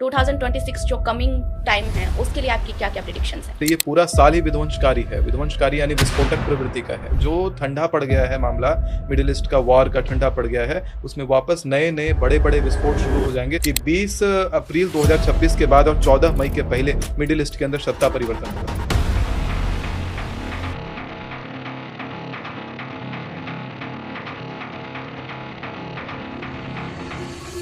2026 जो coming time है उसके लिए आपकी क्या क्या प्रेडिक्शंस है? तो ये पूरा साल ही विध्वंसकारी है। विध्वंसकारी यानी विस्फोटक प्रवृत्ति का है। जो ठंडा पड़ गया है मामला, मिडिल ईस्ट का वॉर का ठंडा पड़ गया है, उसमें वापस नए नए बड़े बड़े विस्फोट शुरू हो जाएंगे कि 20 अप्रैल 2026 के बाद और 14 मई के पहले मिडिल ईस्ट के अंदर सत्ता परिवर्तन होगा।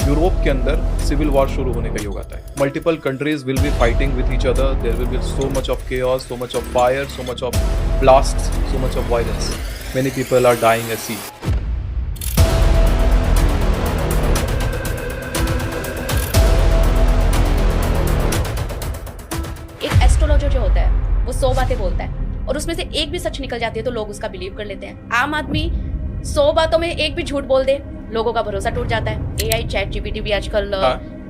यूरोप के अंदर सिविल वॉर शुरू होने का योग आता है। Multiple countries will be fighting with each other. There will be so much of chaos, so much of fire, so much of blasts, so much of violence. Many people are dying at sea. एक astrologer जो होता है वो 100 बातें बोलता है और उसमें से एक भी सच निकल जाती है तो लोग उसका बिलीव कर लेते हैं। आम आदमी 100 बातों में एक भी झूठ बोल दे, लोगों का भरोसा टूट जाता है। एआई चैट जीपीटी भी आजकल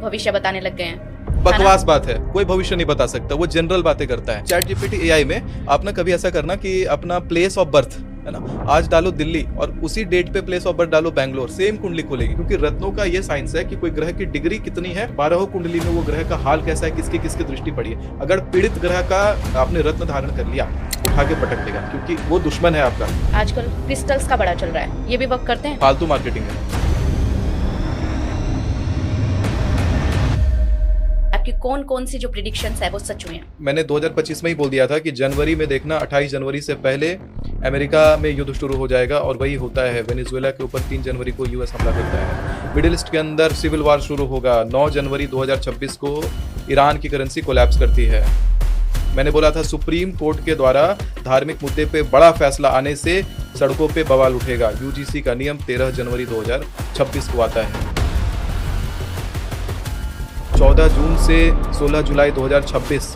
भविष्य बताने लग गए हैं। बकवास बात है, कोई भविष्य नहीं बता सकता, वो जनरल बातें करता है। चैट जीपीटी एआई में आप ना कभी ऐसा करना कि अपना प्लेस ऑफ बर्थ है ना, आज डालो दिल्ली और उसी डेट पे प्लेस ऑफ बर्थ डालो बैंगलोर, सेम कुंडली खोलेगी। क्योंकि रत्नों का ये साइंस है कि कोई ग्रह की डिग्री कितनी है, 12 कुंडली में वो ग्रह का हाल कैसा है, किसकी किसकी दृष्टि पड़ी है। अगर पीड़ित ग्रह का आपने रत्न धारण कर लिया, उठा के पटक देगा, क्योंकि वो दुश्मन है आपका। आजकल क्रिस्टल्स का बड़ा चल रहा है, ये भी वर्क करते हैं? फालतू मार्केटिंग है। आपकी कौन कौन सी जो प्रिडिक्शंस है वो सच हुई हैं? मैंने 2025 में ही बोल दिया था कि जनवरी में देखना, 28 जनवरी से पहले अमेरिका में युद्ध शुरू हो जाएगा और वही होता है। वेनेजुएला के ऊपर 3 जनवरी को यूएस हमला करता है। मिडिल ईस्ट के अंदर सिविल वॉर शुरू होगा। 9 जनवरी 2026 को ईरान की करेंसी कोलैप्स करती है। मैंने बोला था सुप्रीम कोर्ट के द्वारा धार्मिक मुद्दे पे बड़ा फैसला आने से सड़कों पे बवाल उठेगा। यूजीसी का नियम 13 जनवरी 2026 को आता है। 14 जून से 16 जुलाई 2026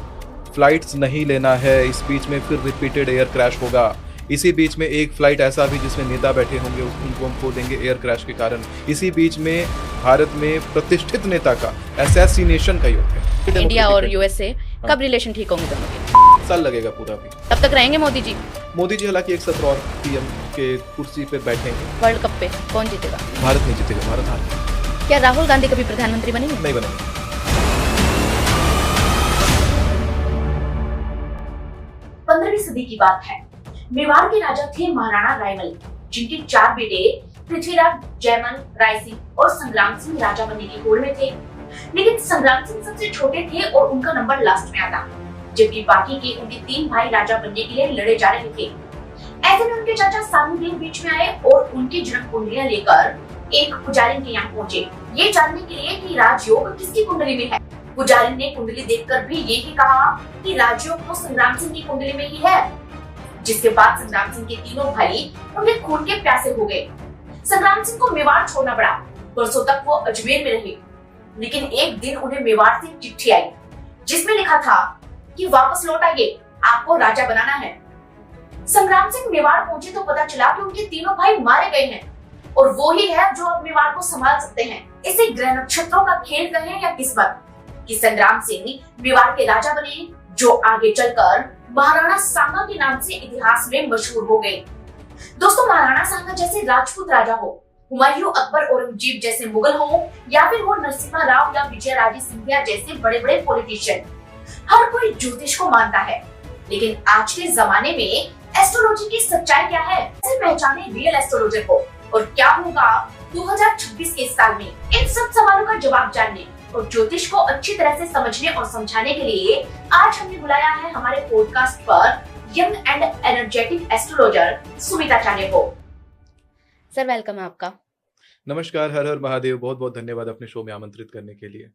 फ्लाइट्स नहीं लेना है। इस बीच में फिर रिपीटेड एयर क्रैश होगा। इसी बीच में एक फ्लाइट ऐसा भी जिसमें नेता बैठे होंगे, उनको हम खो देंगे एयर क्रैश के कारण। इसी बीच में भारत में प्रतिष्ठित नेता का असैसिनेशन का योग है। इंडिया और यूएसए कब रिलेशन ठीक होंगे दोनों के? साल लगेगा पूरा भी। तब तक रहेंगे मोदी जी? मोदी जी हालांकि एक सत्र और पीएम के कुर्सी पे बैठेंगे। वर्ल्ड कप पे कौन जीतेगा? भारत नहीं जीतेगा, भारत हार। क्या राहुल गांधी कभी प्रधानमंत्री बनेंगे? नहीं बनेंगे। 15वीं सदी की बात है। मेवाड़ के राजा थे महाराणा रायमल, जिनके 4 बेटे पृथ्वीराज, जयमल, रायसिंह और संग्राम सिंह राजा बनने की होड़ में थे। लेकिन संग्राम सिंह सबसे छोटे थे और उनका नंबर लास्ट में आता, जबकि बाकी के उनके 3 भाई राजा बनने के लिए लड़े जा रहे थे। ऐसे में उनके चाचा सानुदेव बीच में आए और उनकी जन्म कुंडलियां लेकर एक पुजारी के यहाँ पहुंचे, ये जानने के लिए कि राजयोग किसकी कुंडली में है। पुजारी ने कुंडली देखकर भी यही कहा कि राजयोग तो संग्राम सिंह की कुंडली में ही है। जिसके बाद संग्राम सिंह के तीनों भाई उनके खून के प्यासे हो गए। संग्राम सिंह को मेवाड़ छोड़ना पड़ा। वर्षों तक वो अजमेर में रहे, लेकिन एक दिन उन्हें मेवाड़ से चिट्ठी आई, जिसमें लिखा था कि वापस लौट आइए, आपको राजा बनाना है। संग्राम सिंह मेवाड़ पहुंचे तो पता चला कि उनके तीनों भाई मारे गए हैं और वो ही है जो अब मेवाड़ को संभाल सकते हैं। इसे ग्रह नक्षत्रों का खेल कहें या किस्मत कि संग्राम सिंह मेवाड़ के राजा बने, जो आगे चलकर महाराणा सांगा के नाम से इतिहास में मशहूर हो गए। दोस्तों, महाराणा सांगा जैसे राजपूत राजा हो, हुमायूं, अकबर, औरंगजेब जैसे मुगल हो, या फिर वो नरसिम्हा राव या विजयराजे सिंधिया जैसे बड़े बड़े पॉलिटिशियन, हर कोई ज्योतिष को मानता है। लेकिन आज के जमाने में एस्ट्रोलॉजी की सच्चाई क्या है? कैसे पहचाने रियल एस्ट्रोलॉजर को और क्या होगा 2026 के साल में? इन सब सवालों का जवाब जानने और ज्योतिष को अच्छी तरह से समझने और समझाने के लिए आज हमने बुलाया है हमारे पॉडकास्ट पर young and energetic astrologer Sumita Charya को। सर, वेलकम है आपका। नमस्कार, हर हर महादेव। बहुत बहुत धन्यवाद अपने शो में आमंत्रित करने के लिए।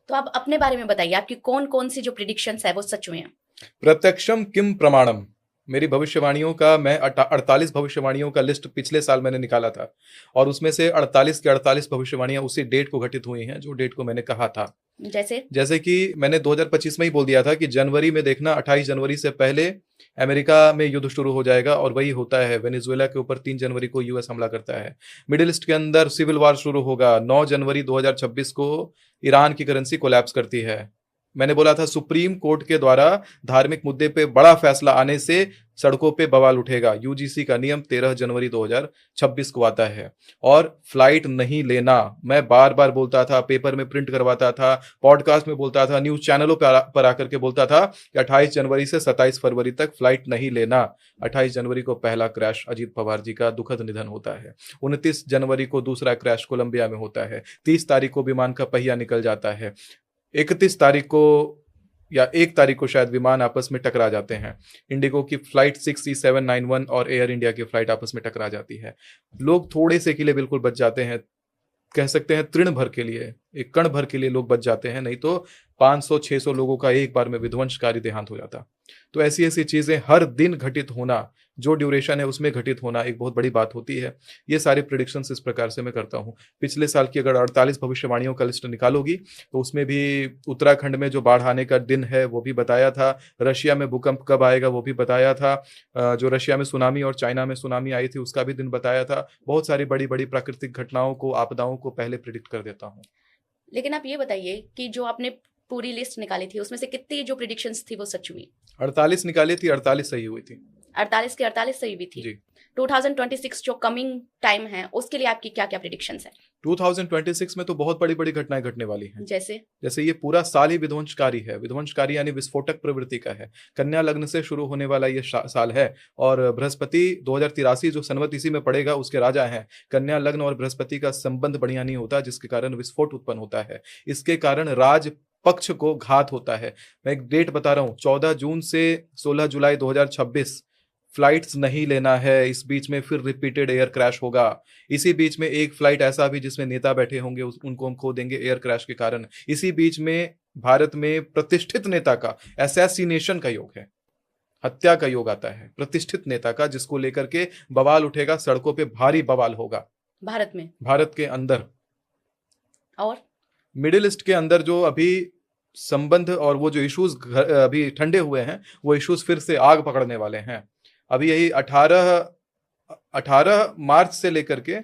तो आप अपने बारे में बताइए, आपकी कौन कौन सी जो प्रिडिक्शंस है वो सच हुई हैं? प्रत्यक्षम किम प्रमाणम। मेरी भविष्यवाणियों का, मैं 48 भविष्यवाणियों का लिस्ट पिछले साल मैंने निकाला था और उसमें से 48 के 48 भविष्यवाणियां उसी डेट को घटित हुई हैं जो डेट को मैंने कहा था। जैसे कि मैंने 2025 में ही बोल दिया था कि जनवरी में देखना, 28 जनवरी से पहले अमेरिका में युद्ध शुरू हो जाएगा और वही होता है। वेनेजुएला के ऊपर 3 जनवरी को यूएस हमला करता है। मिडिल ईस्ट के अंदर सिविल वॉर शुरू होगा। 9 जनवरी 2026 को ईरान की करेंसी कोलैप्स करती है। मैंने बोला था सुप्रीम कोर्ट के द्वारा धार्मिक मुद्दे पे बड़ा फैसला आने से सड़कों पे बवाल उठेगा। यूजीसी का नियम 13 जनवरी 2026 को आता है। और फ्लाइट नहीं लेना, मैं बार बार बोलता था, पेपर में प्रिंट करवाता था, पॉडकास्ट में बोलता था, न्यूज चैनलों पर आकर के बोलता था कि 28 जनवरी से 27 फरवरी तक फ्लाइट नहीं लेना। 28 जनवरी को पहला क्रैश अजीत पवार जी का दुखद निधन होता है। 29 जनवरी को दूसरा क्रैश कोलंबिया में होता है। 30 तारीख को विमान का पहिया निकल जाता है। 31 तारीख को या 1 तारीख को शायद विमान आपस में टकरा जाते हैं। इंडिगो की फ्लाइट 63791 और एयर इंडिया की फ्लाइट आपस में टकरा जाती है। लोग थोड़े से के लिए बिल्कुल बच जाते हैं, कह सकते हैं तृण भर के लिए, एक कण भर के लिए लोग बच जाते हैं, नहीं तो 500-600 लोगों का एक बार में विध्वंसकारी देहांत हो जाता। तो ऐसी ऐसी चीजें हर दिन घटित होना, जो ड्यूरेशन है उसमें घटित होना एक बहुत बड़ी बात होती है। ये सारे प्रिडिक्शंस इस प्रकार से मैं करता हूँ। पिछले साल की अगर 48 भविष्यवाणियों का लिस्ट निकालोगी तो उसमें भी उत्तराखंड में जो बाढ़ आने का दिन है वो भी बताया था, रशिया में भूकंप कब आएगा वो भी बताया था, जो रशिया में सुनामी और चाइना में सुनामी आई थी उसका भी दिन बताया था। बहुत सारी बड़ी बड़ी प्राकृतिक घटनाओं को, आपदाओं को पहले प्रिडिक्ट कर देता हूँ। लेकिन आप ये बताइए कि जो आपने पूरी लिस्ट निकाली थी उसमें से कितनी जो प्रिडिक्शंस थी वो सच हुई? 48 निकाली थी, 48 सही हुई थी। 48 के 48 सही भी थी जी। 2026 जो कमिंग टाइम है उसके लिए आपकी क्या क्या प्रिडिक्शंस है? 2026 में तो बहुत बड़ी बड़ी घटनाएं घटने वाली हैं। जैसे ये पूरा साल ही विध्वंसकारी है। विध्वंसकारी यानी विस्फोटक प्रवृत्ति का है। कन्या लग्न से शुरू होने वाला ये साल है और बृहस्पति 2083 जो संवत इसी में पड़ेगा उसके राजा हैं। कन्या लग्न और बृहस्पति का संबंध बढ़िया नहीं होता, जिसके कारण विस्फोट उत्पन्न होता है। इसके कारण राज पक्ष को घात होता है। मैं एक डेट बता रहा हूं, 14 जून से 16 जुलाई 2026 फ्लाइट्स नहीं लेना है। इस बीच में फिर रिपीटेड एयर क्रैश होगा। इसी बीच में एक फ्लाइट ऐसा भी जिसमें नेता बैठे होंगे उनको हम खो देंगे एयर क्रैश के कारण। इसी बीच में भारत में प्रतिष्ठित नेता का असैसिनेशन का योग है, हत्या का योग आता है प्रतिष्ठित नेता का, जिसको लेकर के बवाल उठेगा, सड़कों पे भारी बवाल होगा। भारत में, भारत के अंदर और मिडिल ईस्ट के अंदर जो अभी संबंध और वो जो इश्यूज अभी ठंडे हुए हैं वो इश्यूज फिर से आग पकड़ने वाले हैं। अभी यही 18 मार्च से लेकर के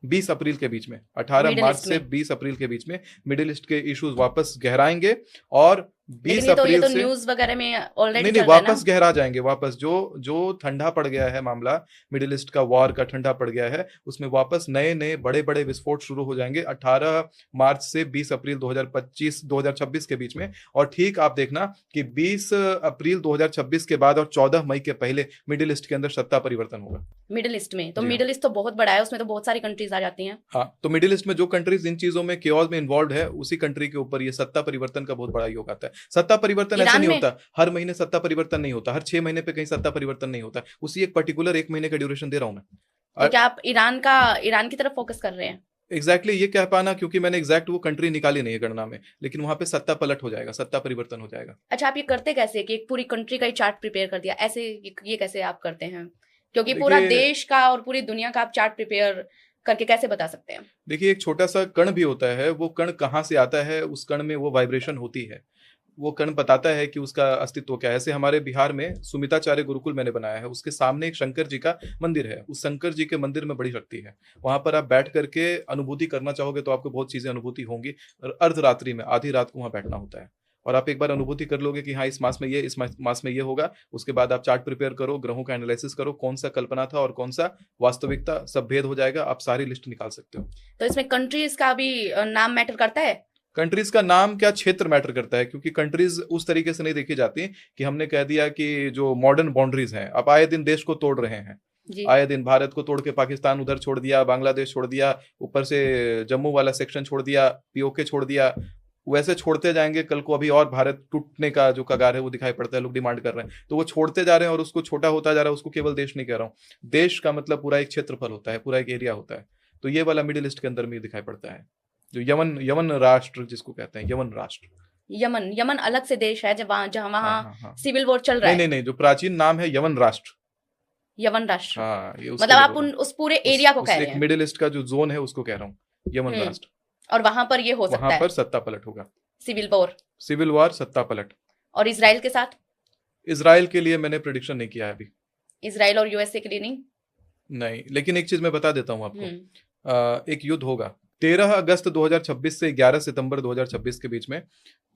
20 अप्रैल के बीच में, 18 मार्च से 20 अप्रैल के बीच में मिडिल ईस्ट के इश्यूज वापस गहराएंगे और 20 अप्रैल से न्यूज़ वगैरह में ऑलरेडी नहीं वापस गहरा जाएंगे। वापस जो ठंडा पड़ गया है मामला, मिडिल ईस्ट का वॉर का ठंडा पड़ गया है, उसमें वापस नए नए बड़े बड़े विस्फोट शुरू हो जाएंगे 18 मार्च से 20 अप्रैल 2026 के बीच में। और ठीक आप देखना कि 20 अप्रैल 2026 के बाद और 14 मई के पहले मिडिल ईस्ट के अंदर सत्ता परिवर्तन होगा। मिडिल ईस्ट में तो मिडिल ईस्ट तो बहुत बड़ा है, उसमें तो बहुत सारी कंट्रीज आ जाती हैं। हाँ, तो मिडिल ईस्ट में जो कंट्रीज इन चीजों में केओस में इन्वॉल्व है उसी कंट्री के ऊपर ये सत्ता परिवर्तन का बहुत बड़ा योग आता है। सत्ता परिवर्तन ऐसे नहीं होता हर महीने, सत्ता परिवर्तन नहीं होता हर 6 महीने पे कहीं सत्ता परिवर्तन नहीं होता, उसी एक पर्टिकुलर 1 महीने का ड्यूरेशन दे रहा हूं मैं। तो क्या आप ईरान की तरफ फोकस कर रहे हैं? एग्जैक्टली ये कह पाना, क्योंकि मैंने एग्जैक्ट वो कंट्री निकाली नहीं है गणना में, लेकिन वहां पे सत्ता पलट हो जाएगा, सत्ता परिवर्तन हो जाएगा। अच्छा, आप ये करते कैसे कि एक पूरी कंट्री का ही चार्ट प्रिपेयर कर दिया, ऐसे ये कैसे आप करते हैं? क्योंकि पूरा देश का और पूरी दुनिया का आप चार्ट प्रिपेयर करके कैसे बता सकते हैं? देखिए, एक छोटा सा कण भी होता है, वो कण कहाँ से आता है, उस कण में वो वाइब्रेशन होती है, वो कण बताता है कि उसका अस्तित्व क्या है। ऐसे हमारे बिहार में सुमिताचार्य गुरुकुल मैंने बनाया है, उसके सामने एक शंकर जी का मंदिर है। उस शंकर जी के मंदिर में बड़ी शक्ति है। वहां पर आप बैठ करके अनुभूति करना चाहोगे तो आपको बहुत चीजें अनुभूति होंगी। अर्धरात्रि में, आधी रात को वहां बैठना होता है और आप एक बार अनुभूति कर लोगे कि हाँ इस मास में ये, इस मास में ये होगा। उसके बाद आप चार्ट प्रिपेयर करो, ग्रहों का एनालिसिस करो, कौन सा कल्पना था और कौन सा वास्तविकता, सब भेद हो जाएगा। आप सारी लिस्ट निकाल सकते हो। तो इसमें कंट्रीज का भी नाम मैटर करता है? कंट्रीज का नाम क्या, क्षेत्र मैटर करता है, क्योंकि कंट्रीज उस तरीके से नहीं देखी जाती कि हमने कह दिया कि जो मॉडर्न बाउंड्रीज हैं, अब आए दिन देश को तोड़ रहे हैं। आए दिन भारत को तोड़ के पाकिस्तान उधर छोड़ दिया, बांग्लादेश छोड़ दिया, ऊपर से जम्मू वाला सेक्शन छोड़ दिया, पीओके छोड़ दिया, वैसे छोड़ते जाएंगे। कल को अभी और भारत टूटने का जो कगार है वो दिखाई पड़ता है, लोग डिमांड कर रहे हैं, तो वो छोड़ते जा रहे हैं और उसको छोटा होता जा रहा है। उसको केवल देश नहीं कह रहा हूँ, देश का मतलब पूरा एक क्षेत्रफल होता है, पूरा एक एरिया होता है। तो ये वाला मिडिल ईस्ट के अंदर में दिखाई पड़ता है, जो यमन राष्ट्र जिसको कहते हैं, यमन राष्ट्र। यमन अलग से देश है जहाँ वहाँ सिविल वॉर चल रहा है? नहीं, जो प्राचीन नाम है यमन राष्ट्र। यमन राष्ट्र, हाँ, मतलब आप उस पूरे एरिया को कह रहे हैं? मिडिल ईस्ट का जो जोन है उसको कह रहा हूँ, यमन राष्ट्र। और वहां पर ये हो सकता है, वहां पर सत्ता पलट होगा, सिविल वॉर, सत्ता पलट। और इजराइल के साथ? इजराइल के लिए मैंने प्रेडिक्शन नहीं किया है अभी। इजराइल और यूएसए के लिए नहीं, लेकिन एक चीज मैं बता देता हूँ आपको। एक युद्ध होगा 13 अगस्त 2026 से 11 सितंबर 2026 के बीच में।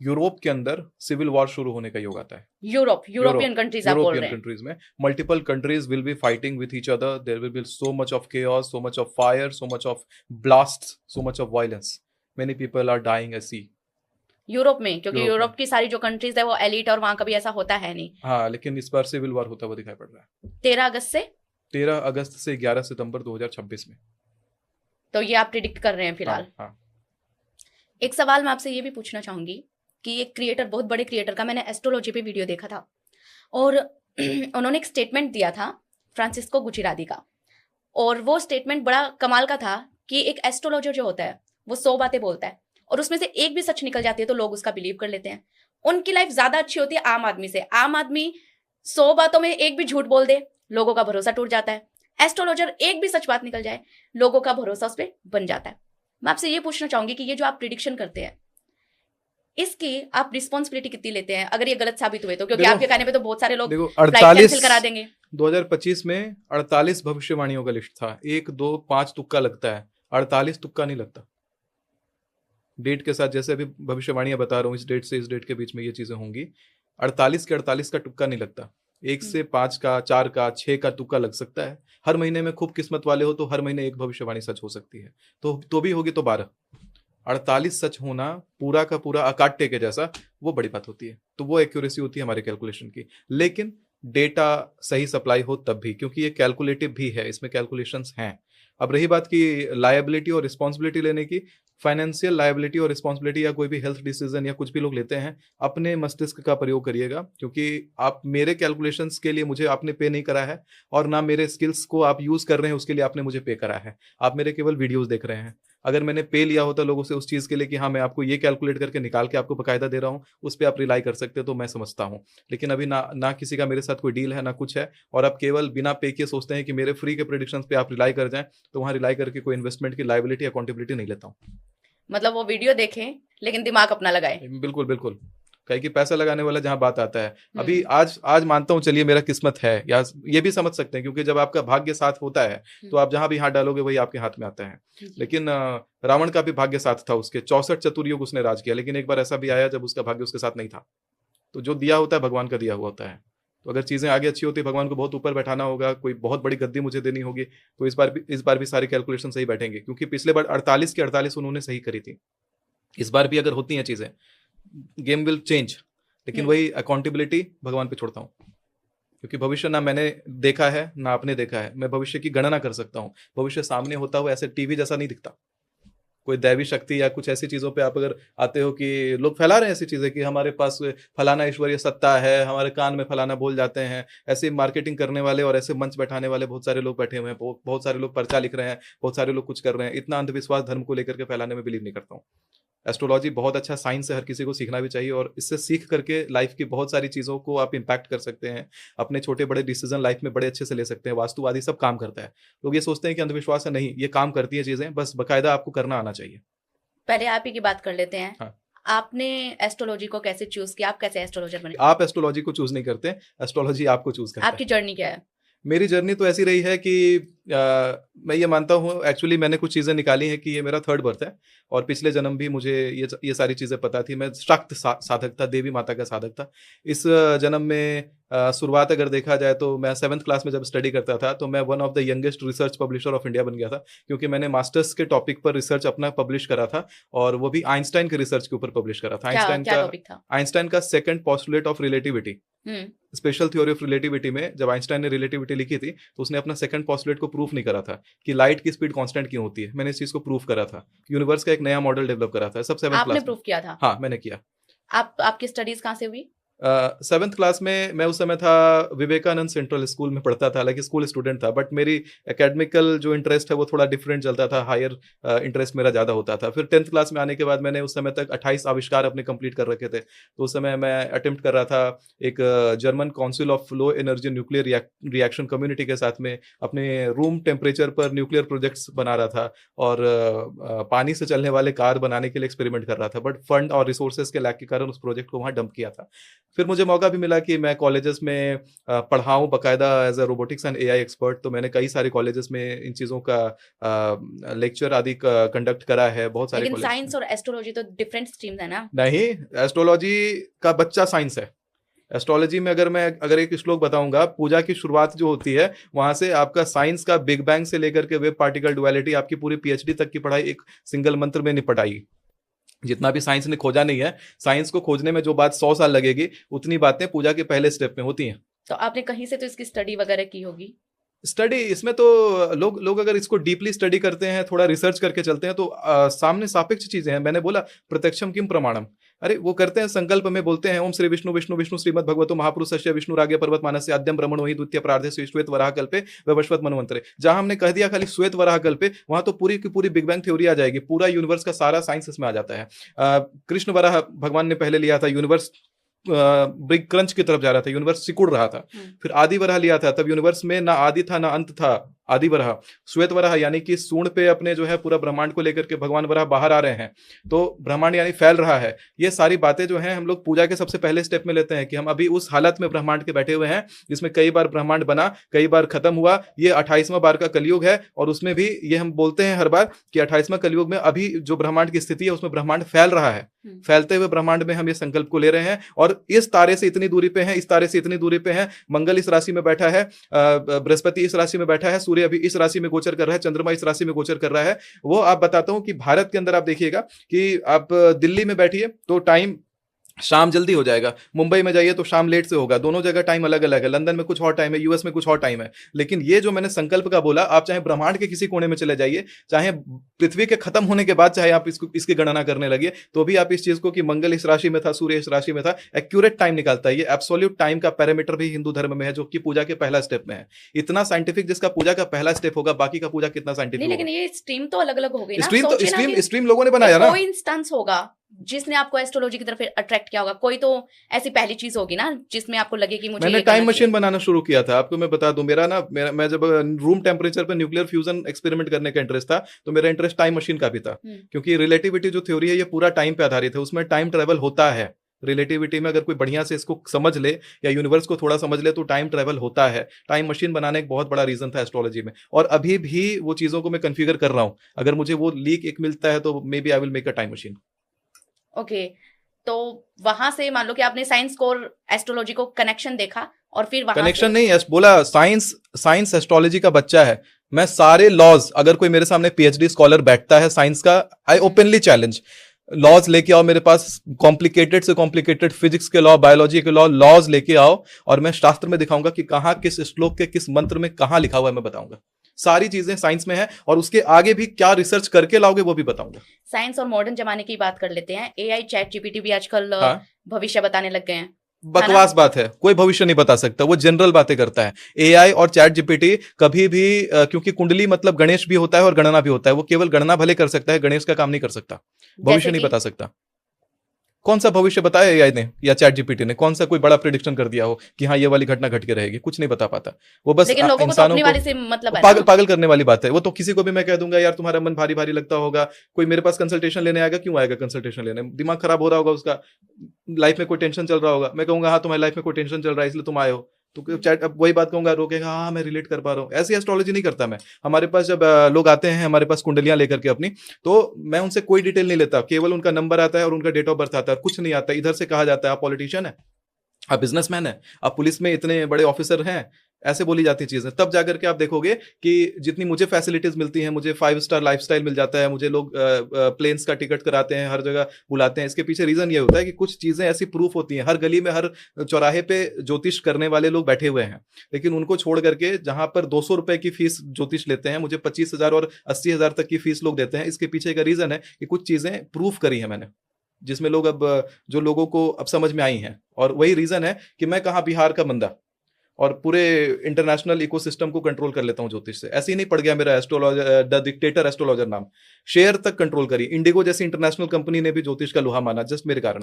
यूरोप के अंदर सिविल वॉर शुरू होने का योग आता है। यूरोपियन कंट्रीज आप बोल रहे यूरोपियन हैं। कंट्रीज में multiple countries will be fighting with each other, there will be so much of chaos, so much of fire, so much of blasts, so much of violence, many people are dying at sea। Europe में, क्योंकि Europe Europe में। की सारी जो countries है वो elite और वहां कभी ऐसा होता है नहीं। हाँ, लेकिन इस बार सिविल वॉर होता हुआ दिखाई पड़ रहा है 13 अगस्त से, 13 अगस्त से 11 सितंबर 2026 में। तो ये आप प्रिडिक्ट कर रहे हैं फिलहाल। हाँ। एक सवाल मैं आपसे ये भी पूछना चाहूंगी कि एक क्रिएटर, बहुत बड़े क्रिएटर का मैंने एस्ट्रोलॉजी पे वीडियो देखा था और उन्होंने एक स्टेटमेंट दिया था फ्रांसिस्को गुचिरादी का, और वो स्टेटमेंट बड़ा कमाल का था कि एक एस्ट्रोलॉजर जो होता है वो 100 बातें बोलता है और उसमें से एक भी सच निकल जाती है तो लोग उसका बिलीव कर लेते हैं। उनकी लाइफ ज्यादा अच्छी होती है आम आदमी से। आम आदमी 100 बातों में एक भी झूठ बोल दे, लोगों का भरोसा टूट जाता है। एस्ट्रोलॉजर एक भी सच बात निकल जाए, लोगों का भरोसा उस पर बन जाता है। मैं आपसे ये पूछना चाहूंगी कि ये जो आप प्रिडिक्शन करते हैं, इसकी आप रिस्पॉन्सिबिलिटी कितनी लेते हैं अगर ये गलत साबित हुए तो? क्योंकि देखो- आपके कहने पे तो बहुत सारे लोग देखो, फ्लाइट कैंसिल करा देंगे। 2025 में 48 भविष्यवाणियों का लिस्ट था। 1, 2, 5 तुक्का लगता है, 48 तुक्का नहीं लगता। डेट के साथ, जैसे अभी भविष्यवाणियां बता रहा हूँ, इस डेट से इस डेट के बीच में ये चीजें होंगी, 48 के 48 का तुक्का नहीं लगता। 1 से 5 का, 4 का, 6 का तुक्का लग सकता है। हर महीने में खूब किस्मत वाले हो तो हर महीने एक भविष्यवाणी सच हो सकती है, तो भी होगी तो 12। 48 सच होना पूरा का पूरा अकाट्य के जैसा, वो बड़ी बात होती है। तो वो एक्यूरेसी होती है हमारे कैलकुलेशन की। लेकिन डेटा सही सप्लाई हो तब भी, क्योंकि ये कैलकुलेटिव भी है, इसमें कैलकुलेशंस हैं। अब रही बात की लायबिलिटी और रिस्पॉन्सिबिलिटी लेने की, फाइनेंशियल लायबिलिटी और रिस्पॉन्सिबिलिटी या कोई भी हेल्थ डिसीजन या कुछ भी लोग लेते हैं, अपने मस्तिष्क का प्रयोग करिएगा। क्योंकि आप मेरे कैलकुलेशंस के लिए मुझे आपने पे नहीं करा है, और ना मेरे स्किल्स को आप यूज कर रहे हैं उसके लिए आपने मुझे पे करा है। आप मेरे केवल वीडियोस देख रहे हैं। अगर मैंने पे लिया होता लोगों से उस चीज के लिए कि हाँ मैं आपको ये कैलकुलेट करके निकाल के आपको बकायदा दे रहा हूँ, उस पर आप रिलाई कर सकते हो, तो मैं समझता हूँ। लेकिन अभी ना किसी का मेरे साथ कोई डील है, ना कुछ है, और आप केवल बिना पे किए सोचते हैं कि मेरे फ्री के प्रेडिक्शंस पे आप रिलाई कर जाएं, तो वहाँ रिलाई करके कोई इन्वेस्टमेंट की लायबिलिटी अकाउंटेबिलिटी नहीं लेता हूँ। मतलब वो वीडियो देखें लेकिन दिमाग अपना लगाए। बिल्कुल बिल्कुल, कहीं कि पैसा लगाने वाला जहां बात आता है। अभी आज मानता हूं, चलिए मेरा किस्मत है, या ये भी समझ सकते हैं, क्योंकि जब आपका भाग्य साथ होता है तो आप जहां भी हाथ डालोगे वही आपके हाथ में आता है। लेकिन रावण का भी भाग्य साथ था, उसके 64 चतुर्युग उसने राज किया, लेकिन एक बार ऐसा भी आया जब उसका भाग्य उसके साथ नहीं था। तो जो दिया होता है भगवान का दिया हुआ होता है। तो अगर चीजें आगे अच्छी होती है, भगवान को बहुत ऊपर बैठाना होगा, कोई बहुत बड़ी गद्दी मुझे देनी होगी, तो इस बार भी सारी कैलकुलेशन सही बैठेंगे। क्योंकि पिछले बार 48 के 48 उन्होंने सही करी थी। इस बार भी अगर होती हैं चीजें, गेम विल चेंज। लेकिन वही अकाउंटेबिलिटी भगवान पे छोड़ता हूँ, क्योंकि भविष्य ना मैंने देखा है ना आपने देखा है। मैं भविष्य की गणना कर सकता हूँ। भविष्य सामने होता हुआ ऐसे टीवी जैसा नहीं दिखता। कोई दैवी शक्ति या कुछ ऐसी चीजों पे आप अगर आते हो कि लोग फैला रहे हैं ऐसी चीजें कि हमारे पास फलाना ईश्वरीय सत्ता है, हमारे कान में फलाना बोल जाते हैं, ऐसे मार्केटिंग करने वाले और ऐसे मंच बैठाने वाले बहुत सारे लोग बैठे हुए हैं। बहुत सारे लोग पर्चा लिख रहे हैं, बहुत सारे लोग कुछ कर रहे हैं। इतना अंधविश्वास धर्म को लेकर के फैलाने में बिलीव नहीं करता हूँ। एस्ट्रोलॉजी बहुत अच्छा साइंस है, हर किसी को सीखना भी चाहिए, और इससे सीख करके लाइफ की बहुत सारी चीज़ों को आप इम्पैक्ट कर सकते हैं। अपने छोटे बड़े डिसीजन लाइफ में बड़े अच्छे से ले सकते हैं। वास्तुवादी सब काम करता है। लोग ये सोचते हैं कि अंधविश्वास है, नहीं, ये काम करती है चीज़ें, बस बाकायदा आपको करना आना चाहिए। पहले आप ही की बात कर लेते हैं। हाँ। आपने एस्ट्रोलॉजी को कैसे चूज किया? आप कैसे एस्ट्रोलॉजर बने? आप एस्ट्रोलॉजी को चूज नहीं करते, एस्ट्रोलॉजी आपको चूज करता है। आपकी जर्नी क्या है? मेरी जर्नी तो ऐसी रही है कि मैं ये मानता हूँ, एक्चुअली मैंने कुछ चीज़ें निकाली हैं कि ये मेरा 3rd बर्थ है, और पिछले जन्म भी मुझे ये सारी चीज़ें पता थी। मैं शक्त साधक था, देवी माता का साधक था। इस जन्म में शुरुआत अगर देखा जाए तो मैं 7th क्लास में जब स्टडी करता था तो मैं one of the youngest research publisher of India बन गया था, क्योंकि मैंने मास्टर्स के टॉपिक पर रिसर्च अपना पब्लिश करा था, और वो भी आइंस्टाइन के रिसर्च के ऊपर पब्लिश करा था। आइंस्टाइन का 2nd postulate of relativity, special theory of relativity में जब आइंस्टाइन ने रिलेटिविटी लिखी थी तो उसने अपना 2nd पोस्टुलेट को प्रूफ नहीं करा था कि लाइट की स्पीड कांस्टेंट क्यों होती है। मैंने इस चीज को प्रूफ करा था। यूनिवर्स का एक नया मॉडल डेवलप करा था, सब 7th क्लास में। प्रूफ किया था? हाँ, मैंने किया। आपकी स्टडीज कहाँ से हुई? 7th क्लास में मैं उस समय था विवेकानंद सेंट्रल स्कूल में पढ़ता था, हालांकि स्कूल स्टूडेंट था, बट मेरी एकेडमिकल जो इंटरेस्ट है वो थोड़ा डिफरेंट चलता था। हायर इंटरेस्ट मेरा ज़्यादा होता था। फिर 10th क्लास में आने के बाद मैंने उस समय तक 28 आविष्कार अपने कंप्लीट कर रखे थे। तो उस समय मैं अटेम्प्ट कर रहा था एक German council of low energy nuclear reaction community के साथ में अपने रूम टेम्परेचर पर न्यूक्लियर प्रोजेक्ट्स बना रहा था, और पानी से चलने वाले कार बनाने के लिए एक्सपेरिमेंट कर रहा था, बट फंड और रिसोर्सेज के लैक के कारण उस प्रोजेक्ट को वहाँ डंप किया था। फिर मुझे मौका भी मिला कि मैं कॉलेजेस में पढ़ाऊँ बाकायदा as a robotics and AI expert. तो मैंने कई सारे कॉलेजेस में इन चीज़ों का लेक्चर आदि कंडक्ट करा है, बहुत सारे लेकिन कॉलेज साइंस और एस्ट्रोलॉजी तो डिफरेंट स्ट्रीम्स है ना। नहीं, एस्ट्रोलॉजी का बच्चा साइंस है। एस्ट्रोलॉजी में अगर एक श्लोक बताऊंगा, पूजा की शुरुआत जो होती है वहां से आपका साइंस का बिग बैंग से लेकर के वेब पार्टिकल डुअलिटी, आपकी पूरी पीएचडी तक की पढ़ाई एक सिंगल मंत्र में निपट आएगी। जितना भी साइंस ने खोजा नहीं है, साइंस को खोजने में जो बात 100 साल लगेगी, उतनी बातें पूजा के पहले स्टेप में होती हैं। तो आपने कहीं से तो इसकी स्टडी वगैरह की होगी। स्टडी इसमें तो लोग अगर इसको डीपली स्टडी करते हैं, थोड़ा रिसर्च करके चलते हैं, तो सामने सापेक्ष चीजें हैं। मैंने बोला प्रत्यक्षम किम प्रमाणम, अरे वो करते हैं संकल्प में, बोलते हैं ओम श्री विष्णु विष्णु विष्णु श्रीमद् भगवतो महापुरुषस्य विष्णु रागे पर्वत मानस्य आद्यम ब्रह्मणो ही द्वितीय प्रार्धे श्वेत वराह कल्पे वैवस्वत मनवंतरे। जहां हमने कह दिया खाली श्वेत वराह कल्पे, वहां तो पूरी की पूरी बिग बैंग थ्योरी आ जाएगी, पूरा यूनिवर्स का सारा साइंस इसमें आ जाता है। कृष्ण वराह भगवान ने पहले लिया था, यूनिवर्स बिग क्रंच की तरफ जा रहा था, यूनिवर्स सिकुड़ रहा था। फिर आदि वराह लिया था, तब यूनिवर्स में ना आदि था ना अंत था, आदि वराह। श्वेत वराह यानी कि सूंड पे अपने जो है पूरा ब्रह्मांड को लेकर के भगवान वराह बाहर आ रहे हैं, तो ब्रह्मांड यानी फैल रहा है। ये सारी बातें जो हैं हम लोग पूजा के सबसे पहले स्टेप में लेते हैं कि हम अभी उस हालत में ब्रह्मांड के बैठे हुए हैं जिसमें कई बार ब्रह्मांड बना, कई बार खत्म हुआ। ये 28वां बार का कलयुग है, और उसमें भी ये हम बोलते हैं हर बार कि 28वां कलयुग में अभी जो ब्रह्मांड की स्थिति है उसमें ब्रह्मांड फैल रहा है। फैलते हुए ब्रह्मांड में हम ये संकल्प को ले रहे हैं, और इस तारे से इतनी दूरी पे है, इस तारे से इतनी दूरी पे है, मंगल इस राशि में बैठा है, बृहस्पति इस राशि में बैठा है, सूर्य अभी इस राशि में गोचर कर रहा है, चंद्रमा इस राशि में गोचर कर रहा है। वो आप बताता हूं कि भारत के अंदर आप देखिएगा कि आप दिल्ली में बैठिए तो टाइम शाम जल्दी हो जाएगा, मुंबई में जाइए तो शाम लेट से होगा, दोनों जगह टाइम अलग अलग है, लंदन में कुछ और टाइम है, यूएस में कुछ और टाइम है। लेकिन ये जो मैंने संकल्प का बोला, आप चाहे ब्रह्मांड के किसी कोने में चले जाइए, चाहे पृथ्वी के खत्म होने के बाद चाहे आप इसकी गणना करने लगिए, तो भी आप इस चीज को कि मंगल इस राशि में था, सूर्य इस राशि में था, एक्यूरेट टाइम निकालता है। ये एब्सोल्यूट टाइम का पैरामीटर भी हिंदू धर्म में है, जो कि पूजा के पहला स्टेप में है। इतना साइंटिफिक जिसका पूजा का पहला स्टेप होगा, बाकी का पूजा कितना साइंटिफिक लेकिन ये स्ट्रीम तो अलग अलग हो गई ना। स्ट्रीम लोगों ने बनाया ना। कोई इंस्टेंस होगा जिसने आपको एस्ट्रोलॉजी की तरफ अट्रैक्ट किया होगा, कोई तो ऐसी पहली चीज होगी ना जिसमें आपको लगे कि मुझे मैंने टाइम मशीन बनाना शुरू किया था। आपको मैं बता दूं, मैं जब रूम टेम्परेचर पर न्यूक्लियर फ्यूजन एक्सपेरिमेंट करने का इंटरेस्ट था, तो मेरा इंटरेस्ट टाइम मशीन का भी था, क्योंकि रिलेटिविटी जो थ्योरी है ये पूरा टाइम पे आधारित है, उसमें टाइम ट्रेवल होता है। रिलेटिविटी में अगर कोई बढ़िया से इसको समझ ले या यूनिवर्स को थोड़ा समझ ले तो टाइम ट्रेवल होता है। टाइम मशीन बनाने एक बहुत बड़ा रीजन था एस्ट्रोलॉजी में, और अभी भी वो चीजों को मैं कन्फिगर कर रहा हूं। अगर मुझे वो लीक एक मिलता है तो maybe I will make a time machine. Okay, तो वहां से मान लो कि आपने साइंस को और एस्ट्रोलॉजी को कनेक्शन देखा, और फिर वहां कनेक्शन नहीं, बोला साइंस एस्ट्रोलॉजी का बच्चा है। मैं सारे लॉज, अगर कोई मेरे सामने पीएचडी स्कॉलर बैठता है साइंस का, आई ओपनली चैलेंज, लॉज लेके आओ मेरे पास, कॉम्प्लिकेटेड से कॉम्प्लिकेटेड फिजिक्स के लॉ, बायोलॉजी के लॉ, लॉज लेके आओ, और मैं शास्त्र में दिखाऊंगा कि कहां किस श्लोक के किस मंत्र में कहां लिखा हुआ है, मैं बताऊंगा। सारी चीजें साइंस में है, और उसके आगे भी क्या रिसर्च करके लाओगे वो भी बताऊंगा। साइंस और मॉडर्न जमाने की बात कर लेते हैं। एआई चैट जीपीटी भी आजकल भविष्य बताने लग गए हैं। बकवास बात है, कोई भविष्य नहीं बता सकता, वो जनरल बातें करता है। एआई और चैट जीपीटी कभी भी क्योंकि कुंडली मतलब गणेश भी होता है और गणना भी होता है, वो केवल गणना भले कर सकता है, गणेश का काम नहीं कर सकता, भविष्य नहीं बता सकता। कौन सा भविष्य बताया एआई ने या चैट जीपीटी ने? कौन सा कोई बड़ा प्रेडिक्शन कर दिया हो कि हाँ ये वाली घटना घट के रहेगी? कुछ नहीं बता पाता वो, बस लेकिन लोगों को तो अपनी वाली से मतलब है, पागल करने वाली बात है वो। तो किसी को भी मैं कह दूंगा यार तुम्हारा मन भारी भारी लगता होगा, कोई मेरे पास कंसल्टेशन लेने आएगा, क्यों आएगा कंसल्टेशन लेने? दिमाग खराब हो रहा होगा उसका, लाइफ में कोई टेंशन चल रहा होगा, मैं कहूंगा हाँ तुम्हारी लाइफ में कोई टेंशन चल रहा है इसलिए तुम आए हो, तो चैट अब वही बात कहूंगा, रोकेगा हाँ मैं रिलेट कर पा रहा हूँ। ऐसी एस्ट्रोलॉजी नहीं करता मैं। हमारे पास जब लोग आते हैं हमारे पास कुंडलियां लेकर के अपनी, तो मैं उनसे कोई डिटेल नहीं लेता, केवल उनका नंबर आता है और उनका डेट ऑफ बर्थ आता है, कुछ नहीं आता। इधर से कहा जाता है आप पॉलिटिशियन है, आप बिजनेसमैन है, आप पुलिस में इतने बड़े ऑफिसर हैं, ऐसे बोली जाती चीजें। तब जाकर के आप देखोगे कि जितनी मुझे फैसिलिटीज मिलती हैं, मुझे 5 स्टार लाइफस्टाइल मिल जाता है, मुझे लोग प्लेन्स का टिकट कराते हैं, हर जगह बुलाते हैं, इसके पीछे रीजन ये होता है कि कुछ चीजें ऐसी प्रूफ होती हैं। हर गली में, हर चौराहे पे ज्योतिष करने वाले लोग बैठे हुए हैं, लेकिन उनको छोड़ करके जहां पर 200 रुपए की फीस ज्योतिष लेते हैं, मुझे 25,000 और 80,000 तक की फीस लोग देते हैं। इसके पीछे का रीजन है कि कुछ चीजें प्रूफ करी है मैंने, जिसमें लोग अब जो लोगों को अब समझ में आई हैं। और वही रीजन है कि मैं कहाँ बिहार का बंदा और पूरे इंटरनेशनल इकोसिस्टम को कंट्रोल कर लेता हूं ज्योतिष से। ऐसे ही नहीं पड़ गया मेरा एस्ट्रोलॉजर, द डिक्टेटर एस्ट्रोलॉजर नाम, शेयर तक कंट्रोल करी। इंडिगो जैसी इंटरनेशनल कंपनी ने भी ज्योतिष का लोहा माना जस्ट मेरे कारण।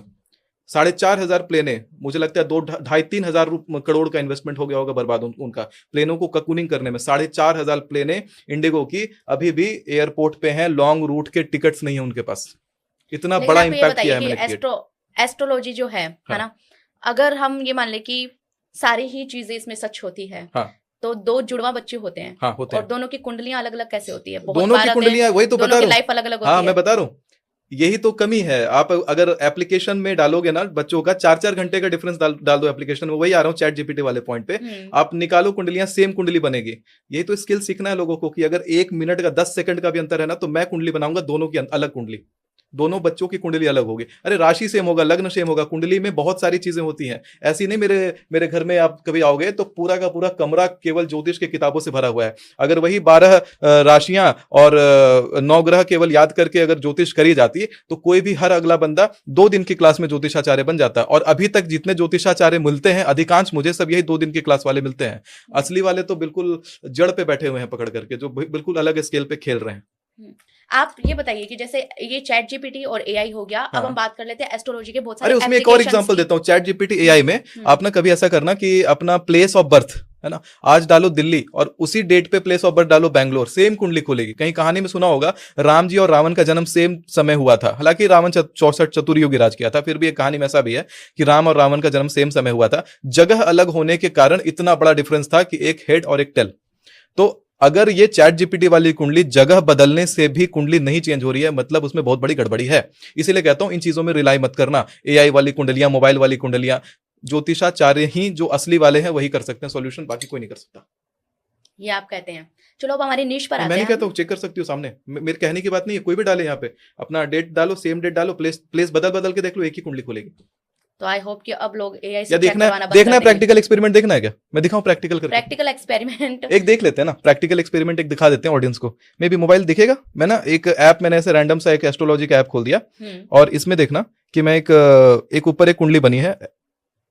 4,500 प्लेने, मुझे लगता है 2-2.5-3 करोड़ का इन्वेस्टमेंट हो गया होगा बर्बाद उनका प्लेनों को ककूनिंग करने में। 4,500 प्लेने इंडिगो की अभी भी एयरपोर्ट पे हैं, लॉन्ग रूट के टिकट्स नहीं है उनके पास। इतना बड़ा इंपैक्ट किया है मैंने। एस्ट्रोलॉजी जो है ना, अगर हम ये मान ले कि सारी ही चीजें इसमें सच होती है, हाँ। तो दो जुड़वा बच्चे होते हैं, हाँ होते और हैं। दोनों की कुंडलियां अलग अलग कैसे होती है? बहुत दोनों बार की आते हैं, कुंडलियां, वही तो दोनों बता की रहा हूँ। लाइफ अलग अलग होती हाँ है। मैं बता रहा हूँ, यही तो कमी है। आप अगर एप्लीकेशन में डालोगे ना बच्चों का 4-4 घंटे का डिफरेंस डाल दो एप्लीकेशन में, वही आ रहा हूँ चैट जीपीटी वाले पॉइंट पे। आप निकालो कुंडलियां, सेम कुंडली बनेगी। यही तो स्किल सीखना है लोगों को कि अगर 1 मिनट का 10 सेकंड का भी अंतर है ना, तो मैं कुंडली बनाऊंगा दोनों की अलग कुंडली, दोनों बच्चों की कुंडली अलग होगी। अरे राशि सेम होगा, लग्न सेम होगा, कुंडली में बहुत सारी चीजें होती हैं। ऐसी नहीं, मेरे घर में आप कभी आओगे तो पूरा का पूरा कमरा केवल ज्योतिष की किताबों से भरा हुआ है। अगर वही 12 राशियां और 9 ग्रह केवल याद करके अगर ज्योतिष करी जाती तो कोई भी हर अगला बंदा 2 दिन की क्लास में ज्योतिषाचार्य बन जाता। और अभी तक जितने ज्योतिषाचार्य मिलते हैं अधिकांश मुझे सब यही 2 दिन की क्लास वाले मिलते हैं। असली वाले तो बिल्कुल जड़ पे बैठे हुए हैं पकड़ करके, जो बिल्कुल अलग स्केल पे खेल रहे हैं। आप ये बताइए कि जैसे ये चैट जीपीटी और एआई हो गया, अब हाँ। हम बात कर लेते हैं एस्ट्रोलॉजी के बहुत सारे अरे उसमें एक और applications एग्जांपल की। देता हूँ, चैट जीपीटी एआई में आप ना कभी ऐसा करना कि अपना प्लेस ऑफ बर्थ है ना, आज डालो दिल्ली और उसी डेट पे प्लेस ऑफ बर्थ डालो बैंगलोर, सेम कुंडली खुलेगी। कहीं कहानी में सुना होगा राम जी और रावण का जन्म सेम समय हुआ था, हालांकि रावण 64 चतुर्युगी राज किया था, फिर भी एक कहानी में ऐसा भी है कि राम और रावण का जन्म सेम समय हुआ था। जगह अलग होने के कारण इतना बड़ा डिफरेंस था कि एक हेड और एक टेल। तो अगर ये चैट जीपीटी वाली कुंडली जगह बदलने से भी कुंडली नहीं चेंज हो रही है, मतलब उसमें बहुत बड़ी गड़बड़ी है। इसीलिए कहता हूं इन चीजों में रिलाई मत करना। एआई वाली कुंडलियां, मोबाइल वाली कुंडलियां, ज्योतिषाचार्य ही जो असली वाले हैं वही कर सकते हैं सॉल्यूशन, बाकी कोई नहीं कर सकता। ये आप कहते हैं। चलो अब हमारी निश पर आते मैं नहीं हैं। कहता हूँ, चेक कर सकती हूँ सामने, मेरे कहने की बात नहीं है। कोई भी डाले यहाँ पे अपना डेट डालो, सेम डेट डालो, प्लेस बदल बदल के देख लो, एक ही कुंडली खुलेगी। तो आई होप कि अब लोग एआई या से चेक करवाना बंद देखना है कर देंगे। प्रैक्टिकल एक्सपेरिमेंट देखना है क्या? मैं दिखाऊं प्रैक्टिकल करके? प्रैक्टिकल एक्सपेरिमेंट एक देख लेते हैं ना, प्रैक्टिकल एक्सपेरिमेंट एक दिखा देते हैं ऑडियंस को। मे बी मोबाइल दिखेगा। मैं ना एक ऐप, मैंने ऐसे रैंडम सा एक एस्ट्रोलॉजी का ऐप खोल दिया और इसमें देखना कि मैं एक ऊपर एक कुंडली बनी है,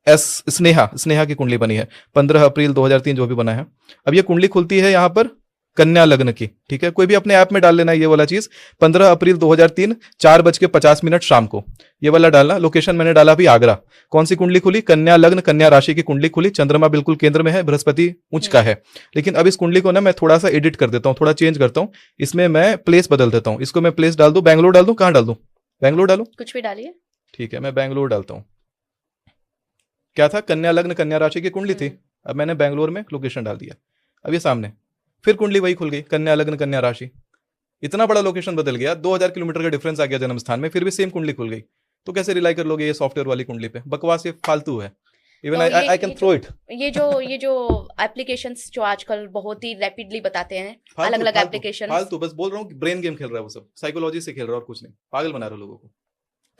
स्नेहा की कुंडली बनी है 15 अप्रैल 2003 जो भी बना है। अब ये कुंडली खुलती है यहाँ पर कन्या लग्न की, ठीक है। कोई भी अपने ऐप में डाल लेना ये वाला चीज, 15 अप्रैल 2003 4:50 शाम को ये वाला डालना। लोकेशन मैंने डाला अभी आगरा। कौन सी कुंडली खुली? कन्या लग्न, कन्या राशि की कुंडली खुली। चंद्रमा बिल्कुल केंद्र में है, बृहस्पति उच्च का है। लेकिन अब इस कुंडली को ना मैं थोड़ा सा एडिट कर देता हूँ, थोड़ा चेंज करता हूँ। इसमें मैं प्लेस बदल देता हूँ। इसको मैं प्लेस डाल दूं, बैंगलोर डाल दूं, कहां डाल दूं? बैंगलोर डालूं, कुछ भी डालिए। ठीक है, मैं बैंगलोर डालता हूँ। क्या था? कन्या लग्न, कन्या राशि की कुंडली थी। अब मैंने बैंगलोर में लोकेशन डाल दिया। अब ये सामने फिर कुंडली वही खुल गई, कन्या लग्न, कन्या राशि। इतना बड़ा लोकेशन बदल गया, 2000 किलोमीटर का डिफरेंस आ गया जन्म स्थान में, फिर भी सेम कुंडली खुल गई। तो कैसे रिलाई कर लोगे ये सॉफ्टवेयर वाली कुंडली पे? बकवास, ये फालतू है। Even I can throw it. ये जो एप्लीकेशंस जो आजकल बहुत ही रैपिडली बताते हैं, अलग अलग एप्लीकेशंस, फालतू, बस बोल रहा हूँ कि ब्रेन गेम खेल रहा है वो सब, साइकोलॉजी से खेल रहा है और कुछ नहीं, पागल बना रहा है लोगों को।